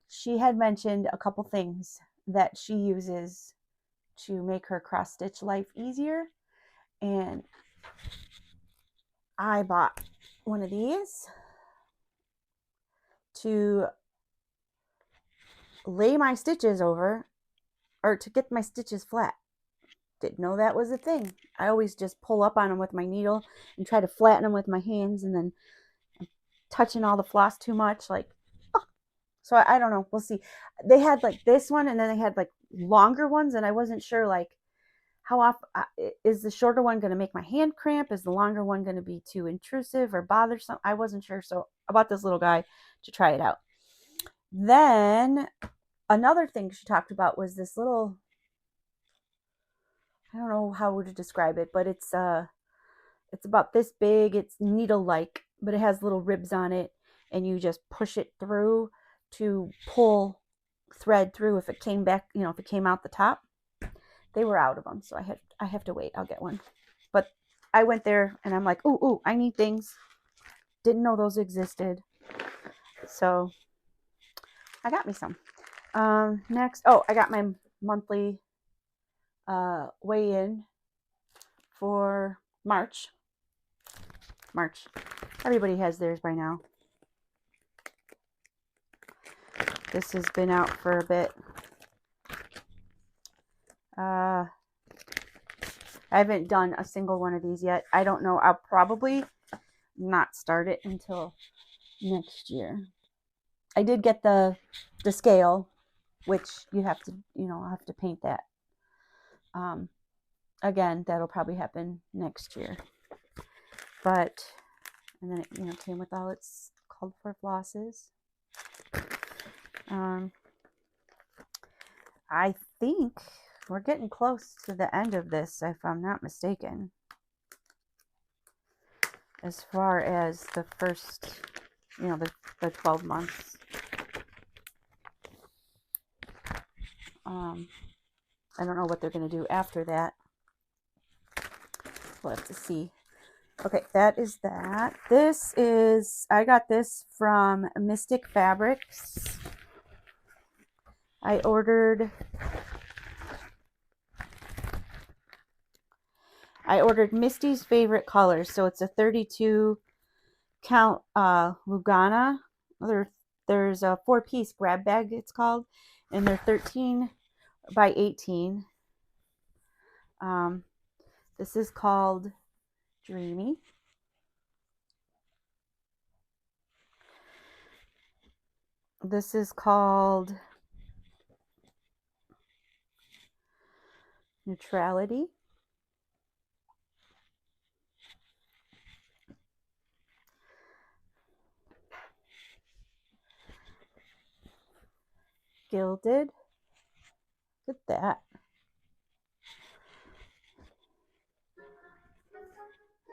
she had mentioned a couple things that she uses to make her cross stitch life easier, and I bought one of these to lay my stitches over, or to get my stitches flat. Didn't know that was a thing. I always just pull up on them with my needle and try to flatten them with my hands, and then I'm touching all the floss too much, like, oh. So I don't know, we'll see. They had like this one, and then they had like longer ones, and I wasn't sure like how often is the shorter one going to make my hand cramp? Is the longer one going to be too intrusive or bothersome? I wasn't sure, so I bought this little guy to try it out. Then another thing she talked about was this little, I don't know how to describe it, but it's about this big. It's needle-like, but it has little ribs on it, and you just push it through to pull thread through if it came back, you know, if it came out the top. They were out of them, so I have to wait. I'll get one. But I went there and I'm like, ooh, I need things. Didn't know those existed. So I got me some. Next, I got my monthly weigh-in for March. Everybody has theirs by now. This has been out for a bit. I haven't done a single one of these yet. I don't know. I'll probably not start it until next year. I did get the scale, which you have to, I'll have to paint that. Again, that'll probably happen next year. But, and then it, came with all its called for flosses. I think we're getting close to the end of this, if I'm not mistaken. As far as the first, the 12 months. I don't know what they're going to do after that. We'll have to see. Okay, that is that. I got this from Mystic Fabrics. I ordered Misty's favorite colors. So it's a 32 count Lugana. There's a 4-piece grab bag, it's called, and they're 13 by 18. This is called Dreamy. This is called Neutrality. Gilded. Look at that.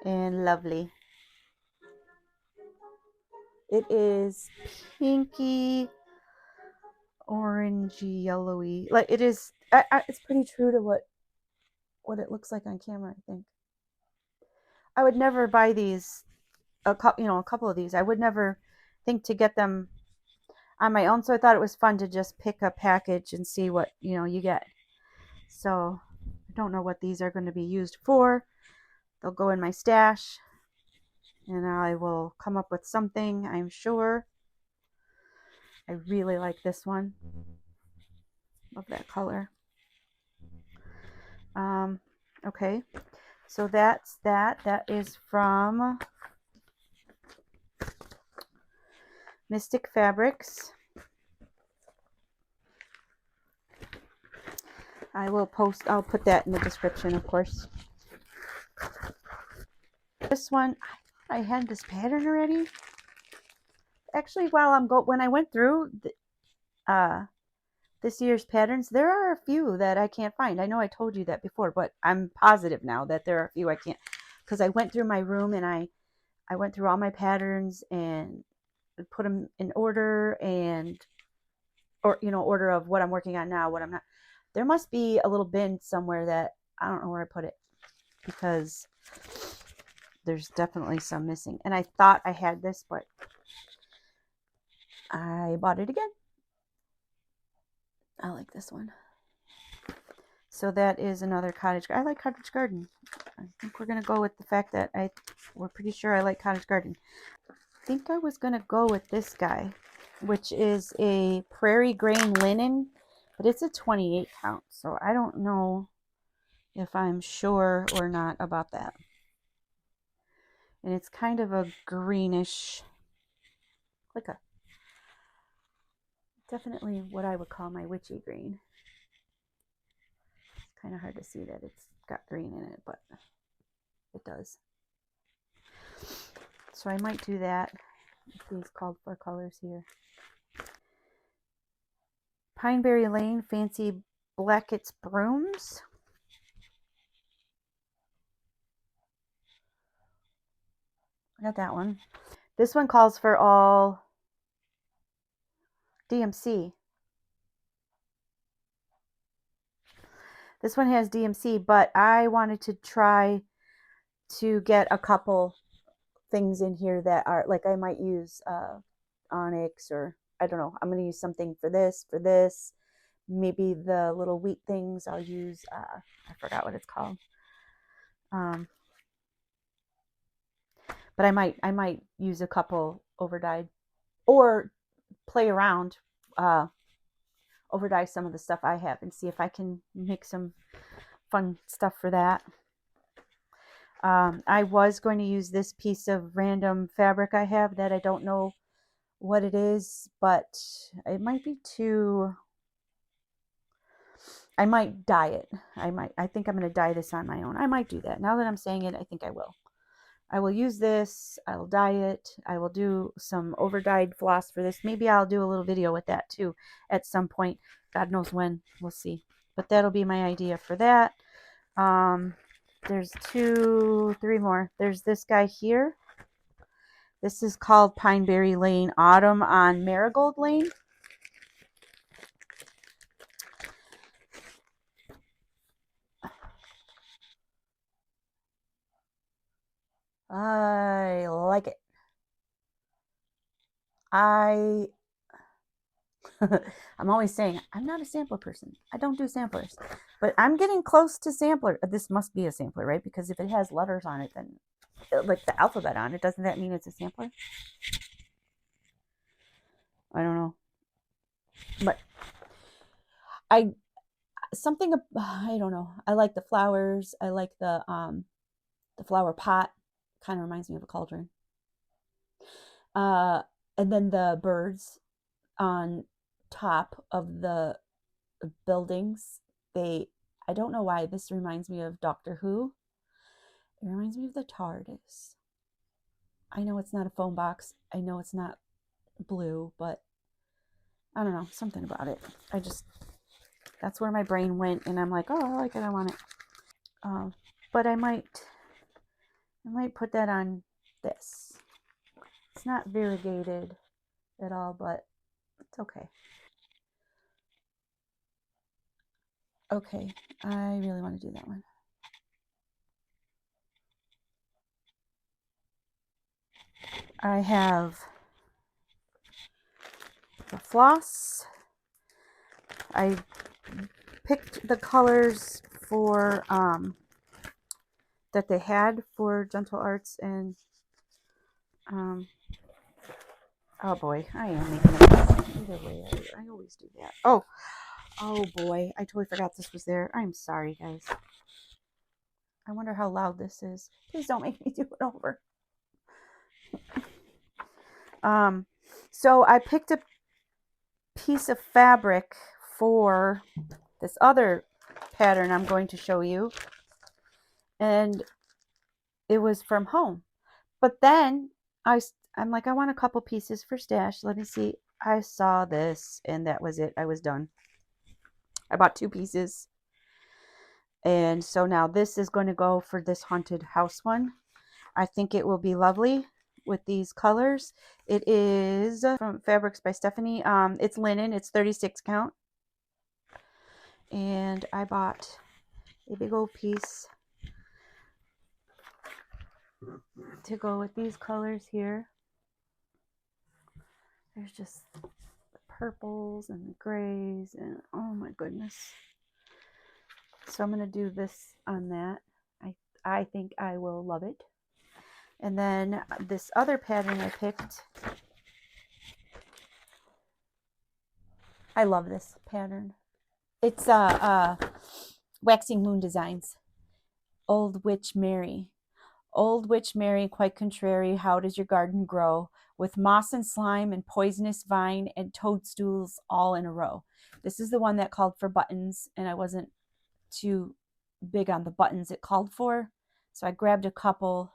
And Lovely. It is pinky, orangey, yellowy. Like it is. It's pretty true to what it looks like on camera, I think. I would never buy these. A couple of these. I would never think to get them on my own. So I thought it was fun to just pick a package and see what you get. So I don't know what these are going to be used for. They'll go in my stash, and I will come up with something, I'm sure. I really like this one. Love that color. Okay, so that's that. That is from Mystic Fabrics. I'll put that in the description, of course. This one, I had this pattern already. Actually, when I went through this year's patterns, there are a few that I can't find. I know I told you that before, but I'm positive now that there are a few I can't, because I went through my room and I went through all my patterns and put them in order, or order of what I'm working on now, what I'm not. There must be a little bin somewhere that I don't know where I put it, because there's definitely some missing. And I thought I had this, but I bought it again. I like this one. So that is another cottage. I like cottage garden. I think we're gonna go with the fact that we're pretty sure I like cottage garden. I think I was gonna go with this guy, which is a prairie grain linen, but it's a 28 count. So I don't know if I'm sure or not about that. And it's kind of a greenish, like definitely what I would call my witchy green. It's kind of hard to see that it's got green in it, but it does. So I might do that. These called for colors here. Pineberry Lane Fancy Blackett's Brooms. I got that one. This one calls for all DMC. This one has DMC, but I wanted to try to get a couple things in here that are, like, I might use onyx, or I don't know. I'm going to use something for this. Maybe the little wheat things I'll use, I forgot what it's called. But I might use a couple overdyed, or play around, overdye some of the stuff I have and see if I can make some fun stuff for that. I was going to use this piece of random fabric I have that I don't know what it is, but it might be too... I might dye it. I think I'm going to dye this on my own. I might do that. Now that I'm saying it, I think I will. I will use this. I will dye it. I will do some over-dyed floss for this. Maybe I'll do a little video with that too at some point. God knows when. We'll see. But that'll be my idea for that. There's 2, 3 more. There's this guy here. This is called Pineberry Lane Autumn on Marigold Lane. I like it. I'm always saying I'm not a sampler person. I don't do samplers, but I'm getting close to sampler. This must be a sampler, right? Because if it has letters on it, then like the alphabet on it, doesn't that mean it's a sampler? I don't know, but I don't know. I like the flowers. I like the flower pot. Kind of reminds me of a cauldron. And then the birds on top of the buildings. I don't know why this reminds me of Doctor Who. It reminds me of the TARDIS. I know it's not a phone box. I know it's not blue, but I don't know, something about it. That's where my brain went, and I'm like, oh, I like it, I want it. But I might put that on this. It's not variegated at all, but it's okay. Okay, I really want to do that one. I have the floss. I picked the colors for that they had for Gentle Arts, and oh boy, I am making a mess. Either way, I always do that. Oh boy, I totally forgot this was there. I'm sorry, guys. I wonder how loud this is. Please don't make me do it over. So I picked a piece of fabric for this other pattern I'm going to show you, and it was from home. But then I'm like, I want a couple pieces for stash. Let me see. I saw this and that was it. I was done. I bought 2 pieces. And so now this is going to go for this haunted house one. I think it will be lovely with these colors. It is from Fabrics by Stephanie. It's linen. It's 36 count. And I bought a big old piece to go with these colors here. There's just the purples and the grays and oh my goodness. So I'm going to do this on that. I think I will love it. And then this other pattern I picked. I love this pattern. It's Waxing Moon Designs. Old Witch Mary. Old Witch Mary, quite contrary, how does your garden grow? With moss and slime and poisonous vine and toadstools all in a row. This is the one that called for buttons, and I wasn't too big on the buttons it called for. So I grabbed a couple,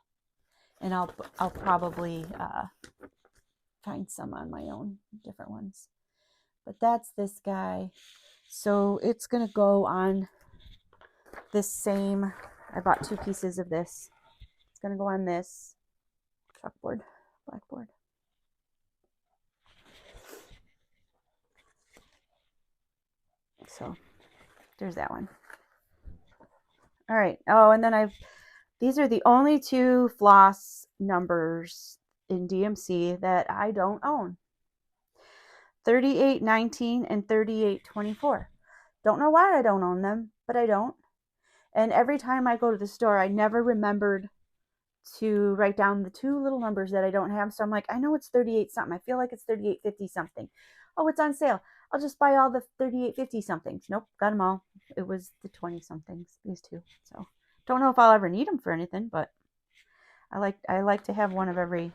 and I'll probably find some on my own, different ones. But that's this guy. So it's going to go on this same, I bought 2 pieces of this. It's going to go on this chalkboard, blackboard. So there's that one. All right. Oh, and then these are the only 2 floss numbers in DMC that I don't own. 3819 and 3824. Don't know why I don't own them, but I don't. And every time I go to the store, I never remembered to write down the 2 little numbers that I don't have. So I'm like, I know it's 38 something. I feel like it's 3850 something. Oh, it's on sale. I'll just buy all the 3850 somethings. Nope, got them all. It was the 20 somethings, these 2. So don't know if I'll ever need them for anything, but I like to have one of every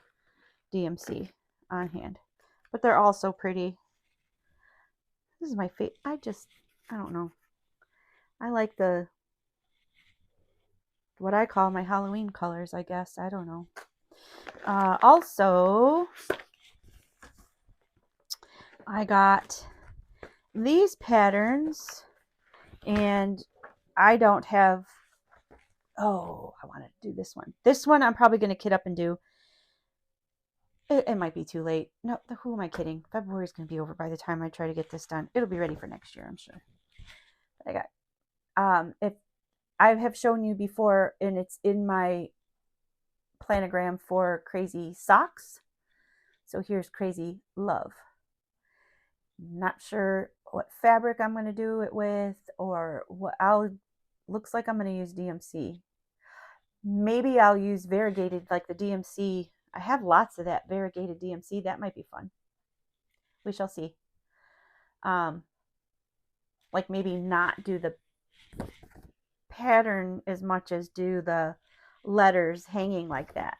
DMC on hand. But they're all so pretty. This is my favorite. I don't know. I like what I call my Halloween colors, I guess. I don't know. Also, I got these patterns, and I don't have, I want to do this one. This one I'm probably going to kit up and do. It might be too late. No, who am I kidding? February is going to be over by the time I try to get this done. It'll be ready for next year, I'm sure. But I got, if I have shown you before, and it's in my planogram for Crazy Socks. So here's Crazy Love. Not sure what fabric I'm going to do it with, or what looks like I'm going to use DMC. Maybe I'll use variegated, like the DMC. I have lots of that variegated DMC. That might be fun. We shall see. Like maybe not do the pattern as much as do the letters hanging like that,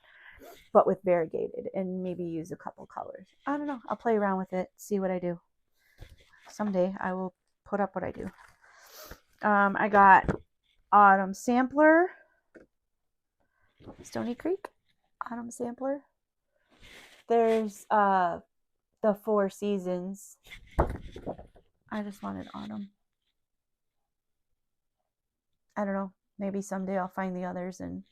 but with variegated, and maybe use a couple colors. I don't know. I'll play around with it, see what I do. Someday I will put up what I do. I got Autumn Sampler, Stony Creek Autumn Sampler. There's the 4 seasons. I just wanted autumn. I don't know. Maybe someday I'll find the others and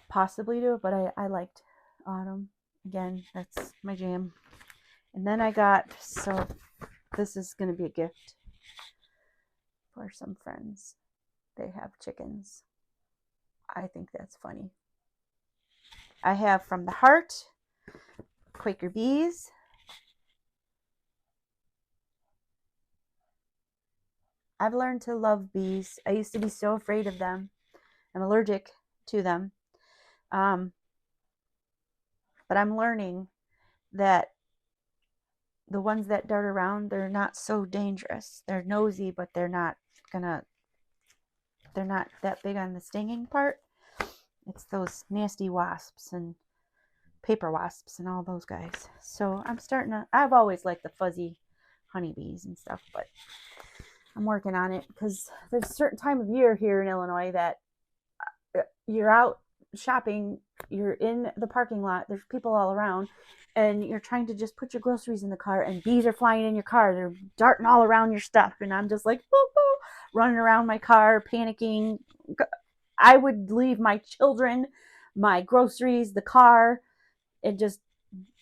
possibly do it, but I liked autumn. Again, that's my jam. And then I got, so this is going to be a gift for some friends. They have chickens. I think that's funny. I have From the Heart, Quaker Bees. I've learned to love bees. I used to be so afraid of them. I'm allergic to them. But I'm learning that the ones that dart around, they're not so dangerous. They're nosy, but they're not that big on the stinging part. It's those nasty wasps and paper wasps and all those guys. So I've always liked the fuzzy honeybees and stuff, but I'm working on it because there's a certain time of year here in Illinois that you're out shopping, you're in the parking lot, there's people all around, and you're trying to just put your groceries in the car, and bees are flying in your car. They're darting all around your stuff, and I'm just like, boo, boo, running around my car, panicking. I would leave my children, my groceries, the car, and just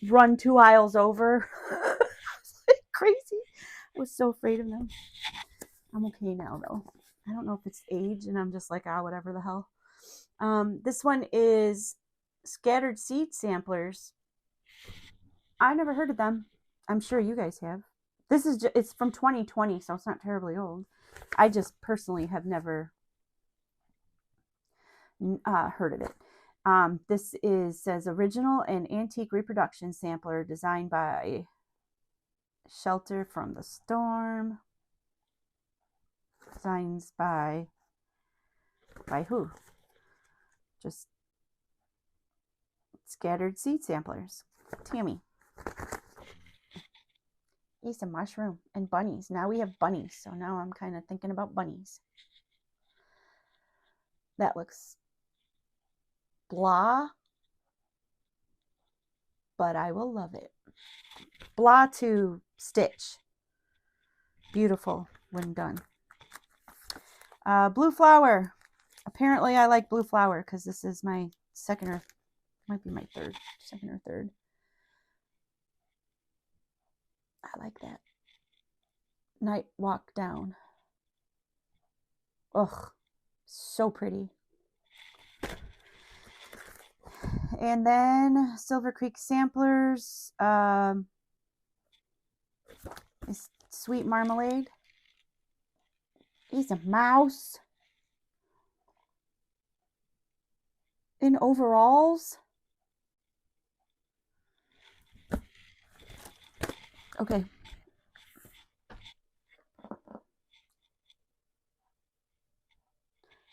run 2 aisles over. I was like crazy. I was so afraid of them. I'm okay now, though. I don't know if it's age, and I'm just like, whatever the hell. This one is Scattered Seed Samplers. I never heard of them. I'm sure you guys have. It's from 2020, so it's not terribly old. I just personally have never heard of it. This says original and antique reproduction sampler designed by Shelter from the Storm. Designs by who? Just Scattered Seed Samplers. Tammy. Eat some mushroom and bunnies. Now we have bunnies, so now I'm kind of thinking about bunnies. That looks blah, but I will love it. Blah to stitch. Beautiful when done. Blue flower. Apparently I like blue flower because this is my second or third. I like that. Night Walk Down. Ugh, so pretty. And then Silver Creek Samplers. Sweet Marmalade. He's a mouse. In overalls. Okay.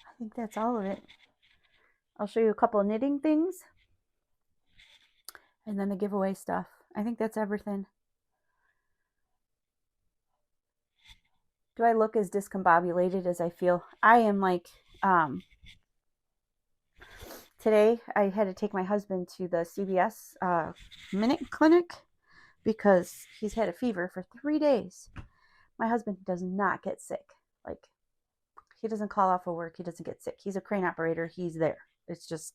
I think that's all of it. I'll show you a couple of knitting things. And then the giveaway stuff. I think that's everything. Do I look as discombobulated as I feel? I am like, today I had to take my husband to the CVS minute clinic because he's had a fever for 3 days. My husband does not get sick. Like, he doesn't call off of work. He doesn't get sick. He's a crane operator. He's there. It's just,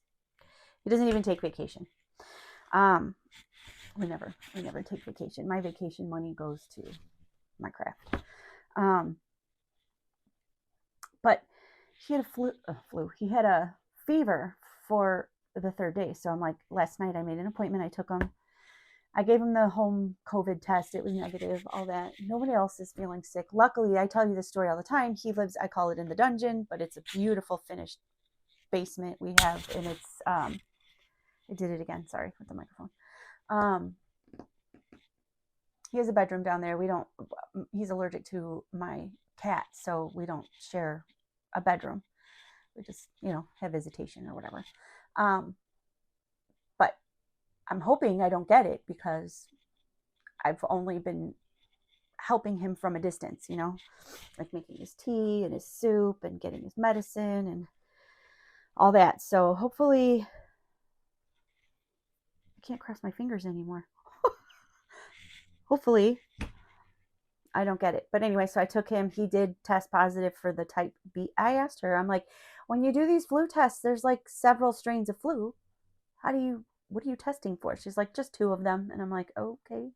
he doesn't even take vacation. We never take vacation. My vacation money goes to my craft. But he had a flu. He had a fever for the 3rd day. So I'm like, last night I made an appointment. I took him. I gave him the home COVID test. It was negative, all that. Nobody else is feeling sick. Luckily, I tell you this story all the time. He lives, I call it in the dungeon, but it's a beautiful finished basement we have. And it's, I did it again. Sorry with the microphone. He has a bedroom down there. He's allergic to my cat, so we don't share a bedroom. We just, have visitation or whatever. But I'm hoping I don't get it because I've only been helping him from a distance, like making his tea and his soup and getting his medicine and all that. So hopefully, I can't cross my fingers anymore. Hopefully I don't get it. But anyway, so I took him. He did test positive for the type B. I asked her, I'm like, when you do these flu tests, there's like several strains of flu. What are you testing for? She's like, just 2 of them. And I'm like, okay.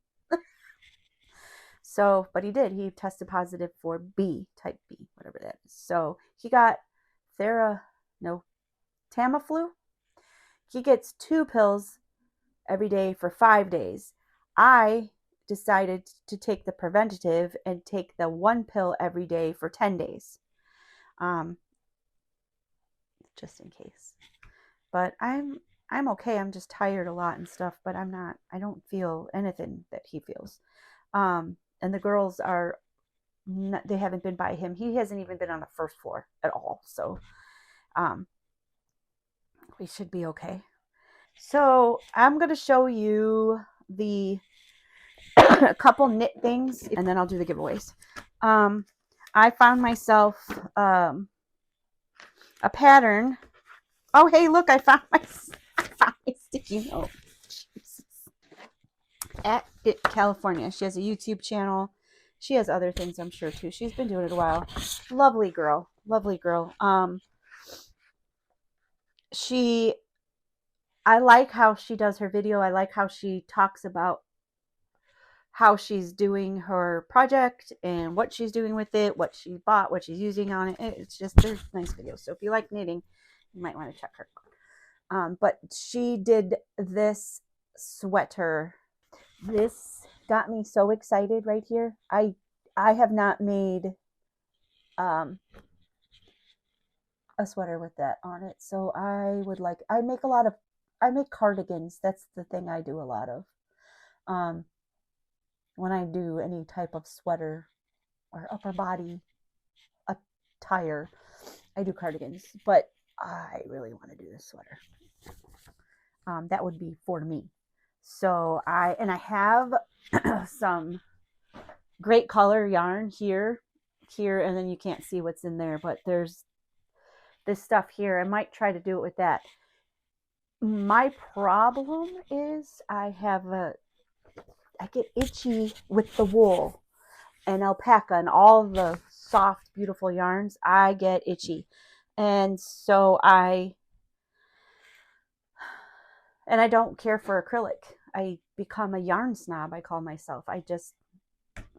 So, but he did. He tested positive for B, type B, whatever that is. So he got Tamiflu. He gets 2 pills every day for 5 days. I decided to take the preventative and take the 1 pill every day for 10 days. Just in case. But I'm okay. I'm just tired a lot and stuff, but I don't feel anything that he feels. And the girls they haven't been by him. He hasn't even been on the 1st floor at all. So, we should be okay. So I'm going to show you a couple knit things, and then I'll do the giveaways. I found myself a pattern Oh, hey, look, I found my sticky note. Jesus. At It California. She has a YouTube channel. She has other things, I'm sure, too. She's been doing it a while. Lovely girl. Lovely girl. I like how she does her video. I like how she talks about how she's doing her project and what she's doing with it, what she bought, what she's using on it. It's just, there's nice videos. So if you like knitting, you might want to check her out. But she did this sweater. This got me so excited right here. I have not made a sweater with that on it. So I make cardigans. That's the thing I do a lot of. When I do any type of sweater or upper body attire, I do cardigans, but I really want to do this sweater. That would be for me. So I have some great color yarn here, and then you can't see what's in there, but there's this stuff here. I might try to do it with that. My problem is I get itchy with the wool and alpaca and all the soft, beautiful yarns. I get itchy. And so I don't care for acrylic. I become a yarn snob, I call myself. I don't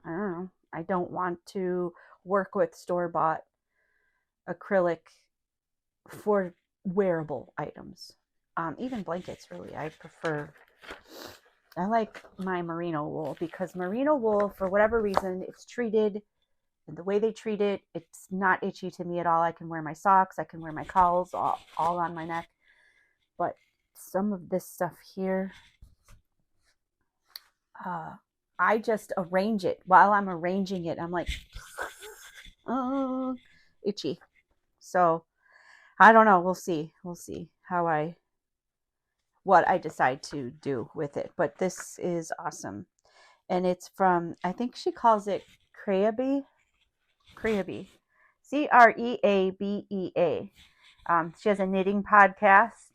know. I don't want to work with store-bought acrylic for wearable items. Even blankets, really. I like my merino wool, because merino wool, for whatever reason, it's treated, and the way they treat it, it's not itchy to me at all. I can wear my socks, I can wear my cowls all on my neck. But some of this stuff here, I just arrange it. While I'm arranging it, I'm like, oh, itchy. So I don't know. We'll see what I decide to do with it. But this is awesome. And it's from, I think she calls it Creabea. Creabea. Creabea. She has a knitting podcast.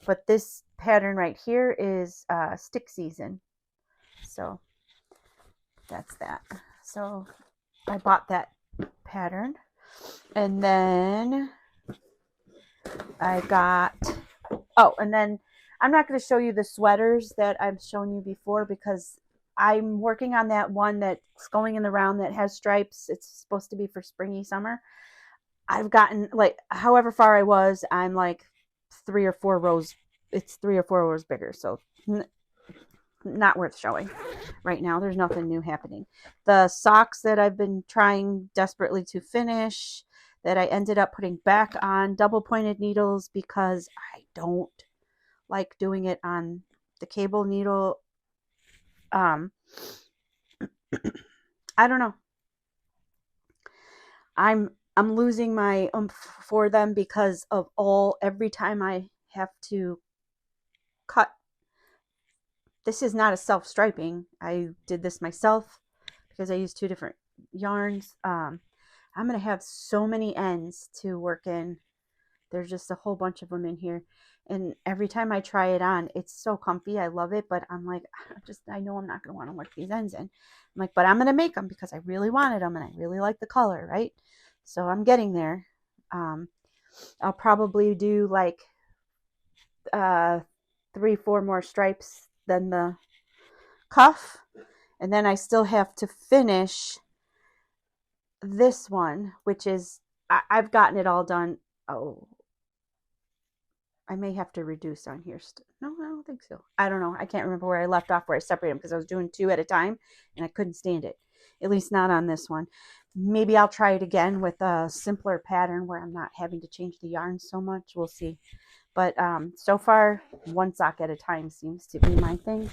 But this pattern right here is stick season. So that's that. So I bought that pattern. And then I got, and then I'm not going to show you the sweaters that I've shown you before, because I'm working on that one that's going in the round that has stripes. It's supposed to be for springy summer. I've gotten, like, however far I was, I'm like 3 or 4 rows. It's 3 or 4 rows bigger. So not worth showing right now. There's nothing new happening. The socks that I've been trying desperately to finish, that I ended up putting back on double pointed needles, because I don't like doing it on the cable needle. I don't know. I'm losing my oomph for them, because of every time I have to cut. This is not a self-striping. I did this myself because I used 2 different yarns. I'm going to have so many ends to work in. There's just a whole bunch of them in here. And every time I try it on, it's so comfy. I love it. But I'm like, I know I'm not going to want to work these ends in. I'm like, but I'm going to make them because I really wanted them and I really like the color, right? So I'm getting there. I'll probably do like 3-4 more stripes than the cuff. And then I still have to finish this one, which is, I've gotten it all done. Oh, I may have to reduce on here. No, I don't think so. I don't know. I can't remember where I left off, where I separated them, because I was doing 2 at a time and I couldn't stand it. At least not on this one. Maybe I'll try it again with a simpler pattern where I'm not having to change the yarn so much. We'll see. But so far, 1 sock at a time seems to be my thing.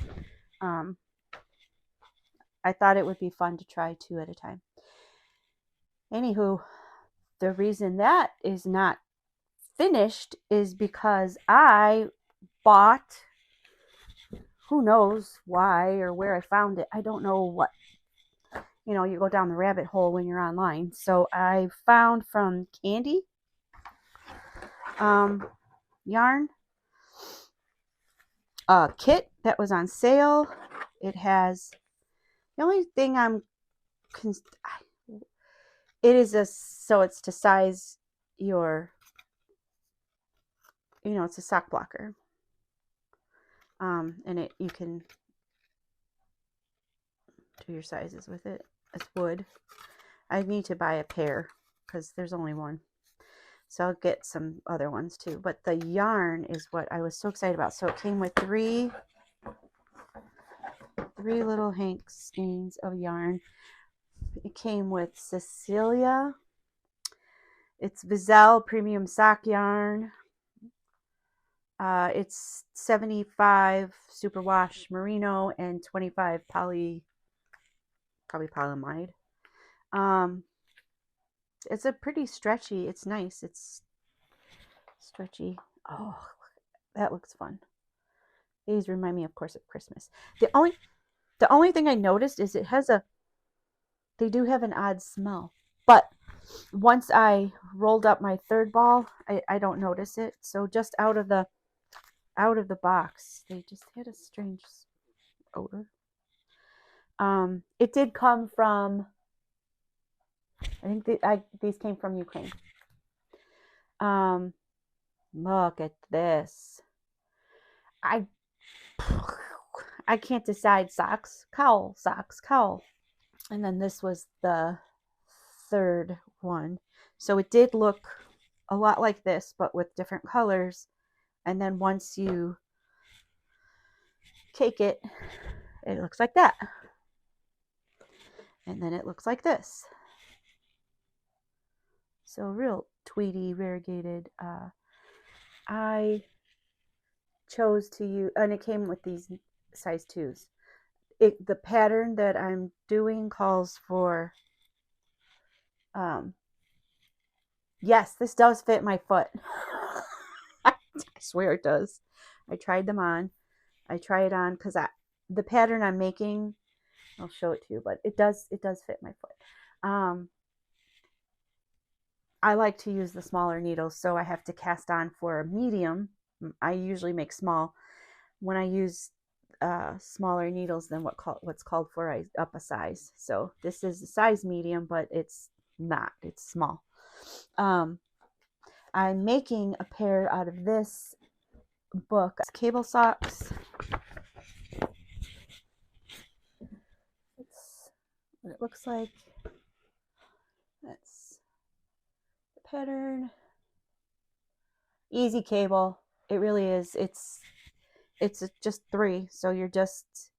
I thought it would be fun to try 2 at a time. Anywho, the reason that is not finished is because I bought, who knows why or where I found it. I don't know what, you go down the rabbit hole when you're online. So I found from Candy. yarn kit that was on sale. It has, the only thing it is so it's to size your, it's a sock blocker. And you can do your sizes with it. It's wood. I need to buy a pair because there's only one. So I'll get some other ones too. But the yarn is what I was so excited about. So it came with three little hank skeins of yarn. It came with Cecilia. It's Vizelle Premium Sock Yarn. It's 75 superwash merino and 25 probably polyamide. It's a pretty stretchy. It's nice. It's stretchy. Oh, that looks fun. These remind me, of course, of Christmas. The only thing I noticed is they do have an odd smell. But once I rolled up my third ball, I don't notice it. So just out of the box, they just had a strange odor. It did come from, I think these came from Ukraine. Look at this. I can't decide. Socks, cowl, socks, cowl. And then this was the third one. So it did look a lot like this, but with different colors. And then once you cake it, it looks like that. And then it looks like this. So real tweedy, variegated. I chose to use, and it came with these size 2s. The pattern that I'm doing calls for, yes, this does fit my foot. I swear it does. I tried them on. I try it on because the pattern I'm making, I'll show it to you, but it does fit my foot. I like to use the smaller needles, so I have to cast on for a medium. I usually make small. When I use smaller needles than what's called for, I up a size. So this is a size medium, but it's not. It's small. I'm making a pair out of this book. It's cable socks. It's what it looks like. That's the pattern. Easy cable. It really is. It's just 3, so you're just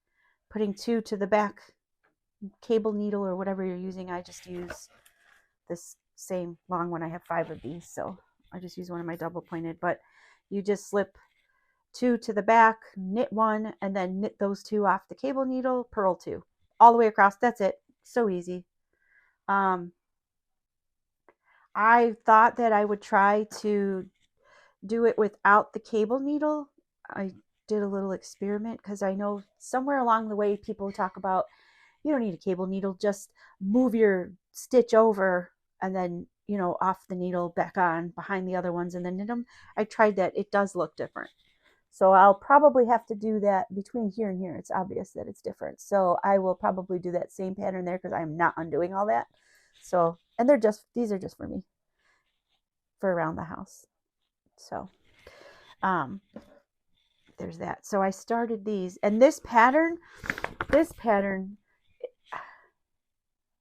putting 2 to the back cable needle or whatever you're using. I just use this same long one. I have 5 of these, so I just use one of my double pointed. But you just slip 2 to the back, knit 1, and then knit those 2 off the cable needle, purl 2 all the way across. That's it. So easy. I thought that I would try to do it without the cable needle. I did a little experiment because I know somewhere along the way people talk about, you don't need a cable needle, just move your stitch over and then, off the needle back on behind the other ones and then knit them. I tried that. It does look different. So I'll probably have to do that between here and here. It's obvious that it's different. So I will probably do that same pattern there because I'm not undoing all that. So, and these are just for me, for around the house. So, there's that. So I started these, and this pattern,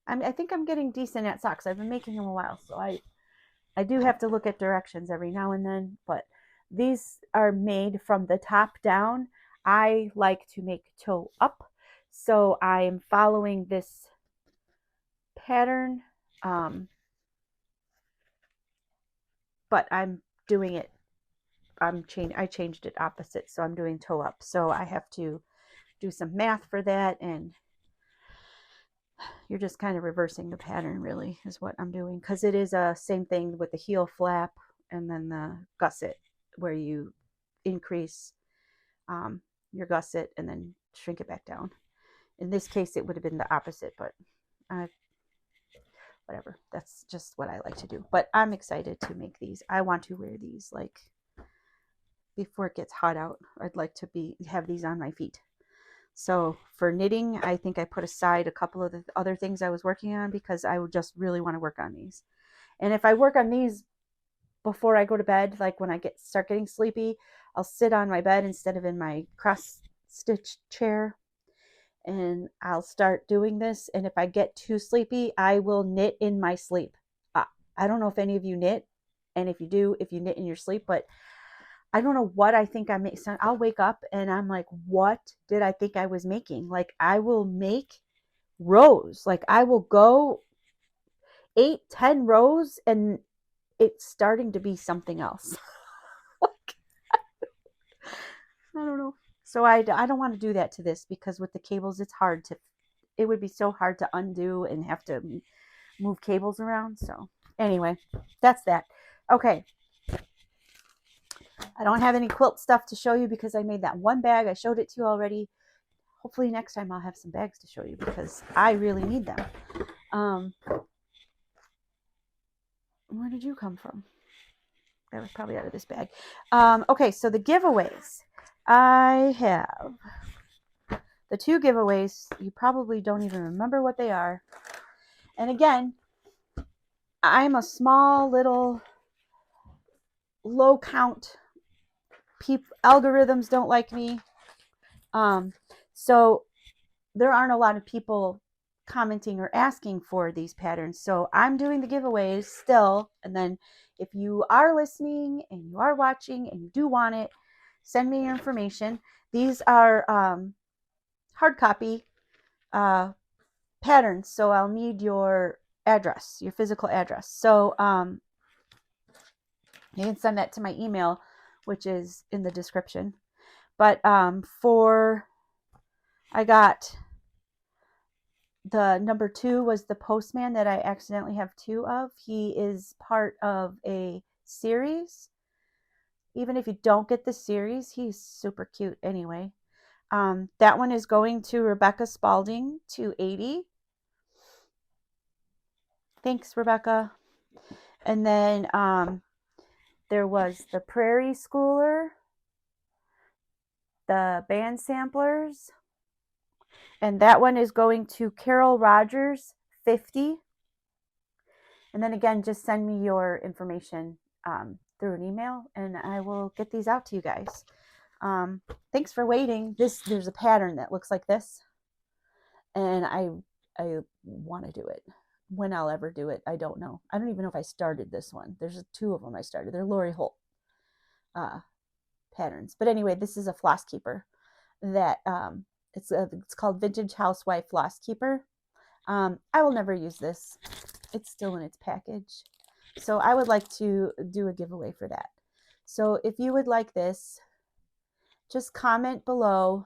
I think I'm getting decent at socks. I've been making them a while, so I do have to look at directions every now and then, but these are made from the top down. I like to make toe up, so I'm following this pattern, but I'm doing it, I changed it opposite, so I'm doing toe up. So I have to do some math for that, and you're just kind of reversing the pattern, really, is what I'm doing, because it is a same thing with the heel flap and then the gusset, where you increase your gusset and then shrink it back down. In this case, it would have been the opposite, but whatever. That's just what I like to do. But I'm excited to make these. I want to wear these like before it gets hot out. I'd like to have these on my feet. So for knitting, I think I put aside a couple of the other things I was working on because I would just really want to work on these. And if I work on these before I go to bed, like when I start getting sleepy, I'll sit on my bed instead of in my cross stitch chair, and I'll start doing this. And if I get too sleepy, I will knit in my sleep. I don't know if any of you knit, and if you do, if you knit in your sleep, but I don't know what I think I make. So I'll wake up and I'm like, what did I think I was making? Like I will make rows. Like I will go 8-10 rows and it's starting to be something else. I don't know. So I don't want to do that to this because with the cables, it would be so hard to undo and have to move cables around. So anyway, that's that. Okay. I don't have any quilt stuff to show you because I made that one bag. I showed it to you already. Hopefully next time I'll have some bags to show you because I really need them. Where did you come from? That was probably out of this bag. Okay, so the giveaways. I have the 2 giveaways. You probably don't even remember what they are. And again, I'm a small little low count. Algorithms don't like me. So there aren't a lot of people commenting or asking for these patterns. So I'm doing the giveaways still. And then if you are listening and you are watching and you do want it, send me your information. These are hard copy patterns. So I'll need your address, your physical address. So you can send that to my email, which is in the description. But I got the number 2 was the postman that I accidentally have 2 of. He is part of a series. Even if you don't get the series, he's super cute anyway. That one is going to Rebecca Spalding, 280. Thanks, Rebecca. And then there was the Prairie Schooler, the Band Samplers, and that one is going to Carol Rogers, 50. And then again, just send me your information through an email and I will get these out to you guys. Thanks for waiting. There's a pattern that looks like this. And I want to do it. When I'll ever do it, I don't know. I don't even know if I started this one. There's 2 of them I started. They're Lori Holt patterns. But anyway, this is a floss keeper that it's called Vintage Housewife Floss Keeper. I will never use this. It's still in its package. So I would like to do a giveaway for that. So if you would like this, just comment below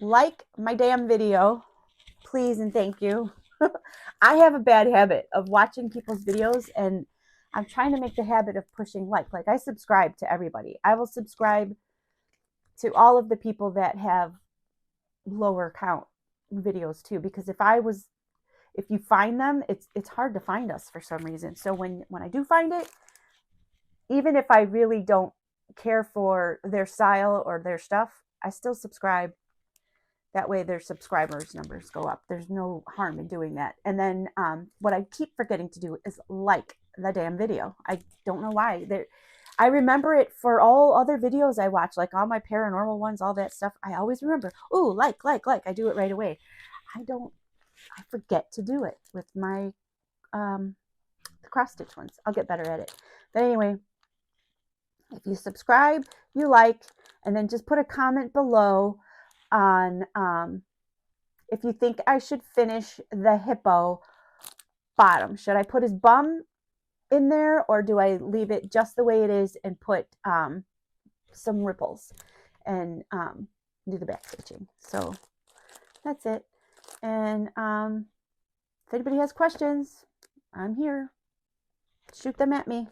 like my damn video, please and thank you. I have a bad habit of watching people's videos and I'm trying to make the habit of pushing like I subscribe to everybody. I will subscribe to all of the people that have lower count videos too, because if you find them, it's hard to find us for some reason. So when I do find it, even if I really don't care for their style or their stuff, I still subscribe. That way their subscribers numbers go up. There's no harm in doing that. And then what I keep forgetting to do is like the damn video. I don't know why. I remember it for all other videos I watch, like all my paranormal ones, all that stuff. I always remember, ooh, like. I do it right away. I forget to do it with my the cross stitch ones. I'll get better at it. But anyway, if you subscribe, you like, and then just put a comment below on if you think I should finish the hippo bottom. Should I put his bum in there or do I leave it just the way it is and put some ripples and do the back stitching? So that's it. And if anybody has questions, I'm here. Shoot them at me.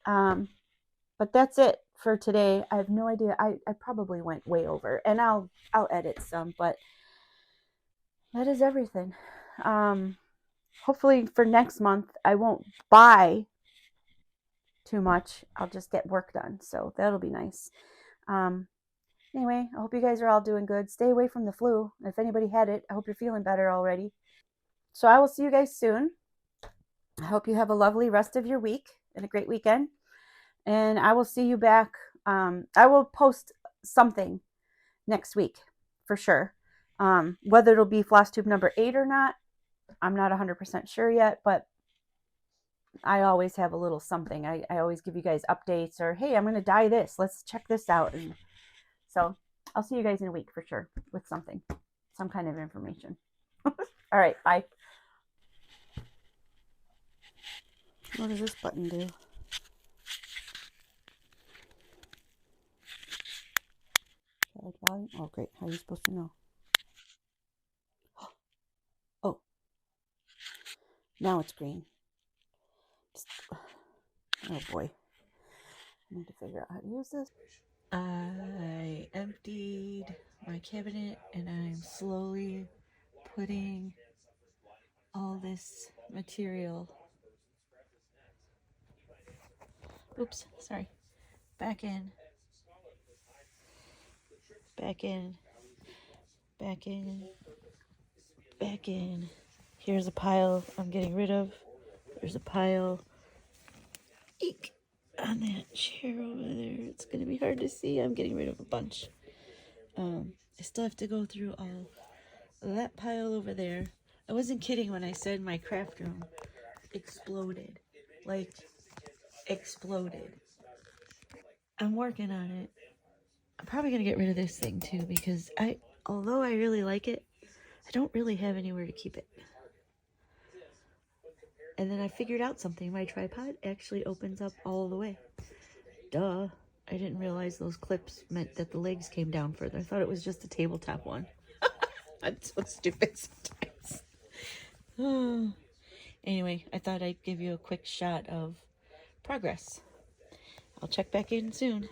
But that's it for today. I have no idea. I probably went way over, and I'll edit some, but that is everything. hopefully for next month, I won't buy too much. I'll just get work done. So that'll be nice. Anyway, I hope you guys are all doing good. Stay away from the flu. If anybody had it, I hope you're feeling better already. So I will see you guys soon. I hope you have a lovely rest of your week and a great weekend. And I will see you back. I will post something next week for sure. Whether it'll be Flosstube number 8 or not, I'm not 100% sure yet, but I always have a little something. I always give you guys updates or, hey, I'm going to dye this. Let's check this out. And so I'll see you guys in a week for sure with something, some kind of information. All right, bye. What does this button do? Oh, great. How are you supposed to know? Oh, now it's green. Oh boy. I need to figure out how to use this. I emptied my cabinet and I'm slowly putting all this material, oops, sorry, back in, back in, back in, back in. Here's a pile I'm getting rid of. There's a pile, eek, on that chair over there. It's gonna be hard to see. I'm getting rid of a bunch. I still have to go through all that pile over there. I wasn't kidding when I said my craft room exploded. Like, exploded. I'm working on it. I'm probably gonna get rid of this thing too because although I really like it, I don't really have anywhere to keep it. And then I figured out something. My tripod actually opens up all the way. Duh. I didn't realize those clips meant that the legs came down further. I thought it was just a tabletop one. I'm so stupid sometimes. Anyway, I thought I'd give you a quick shot of progress. I'll check back in soon.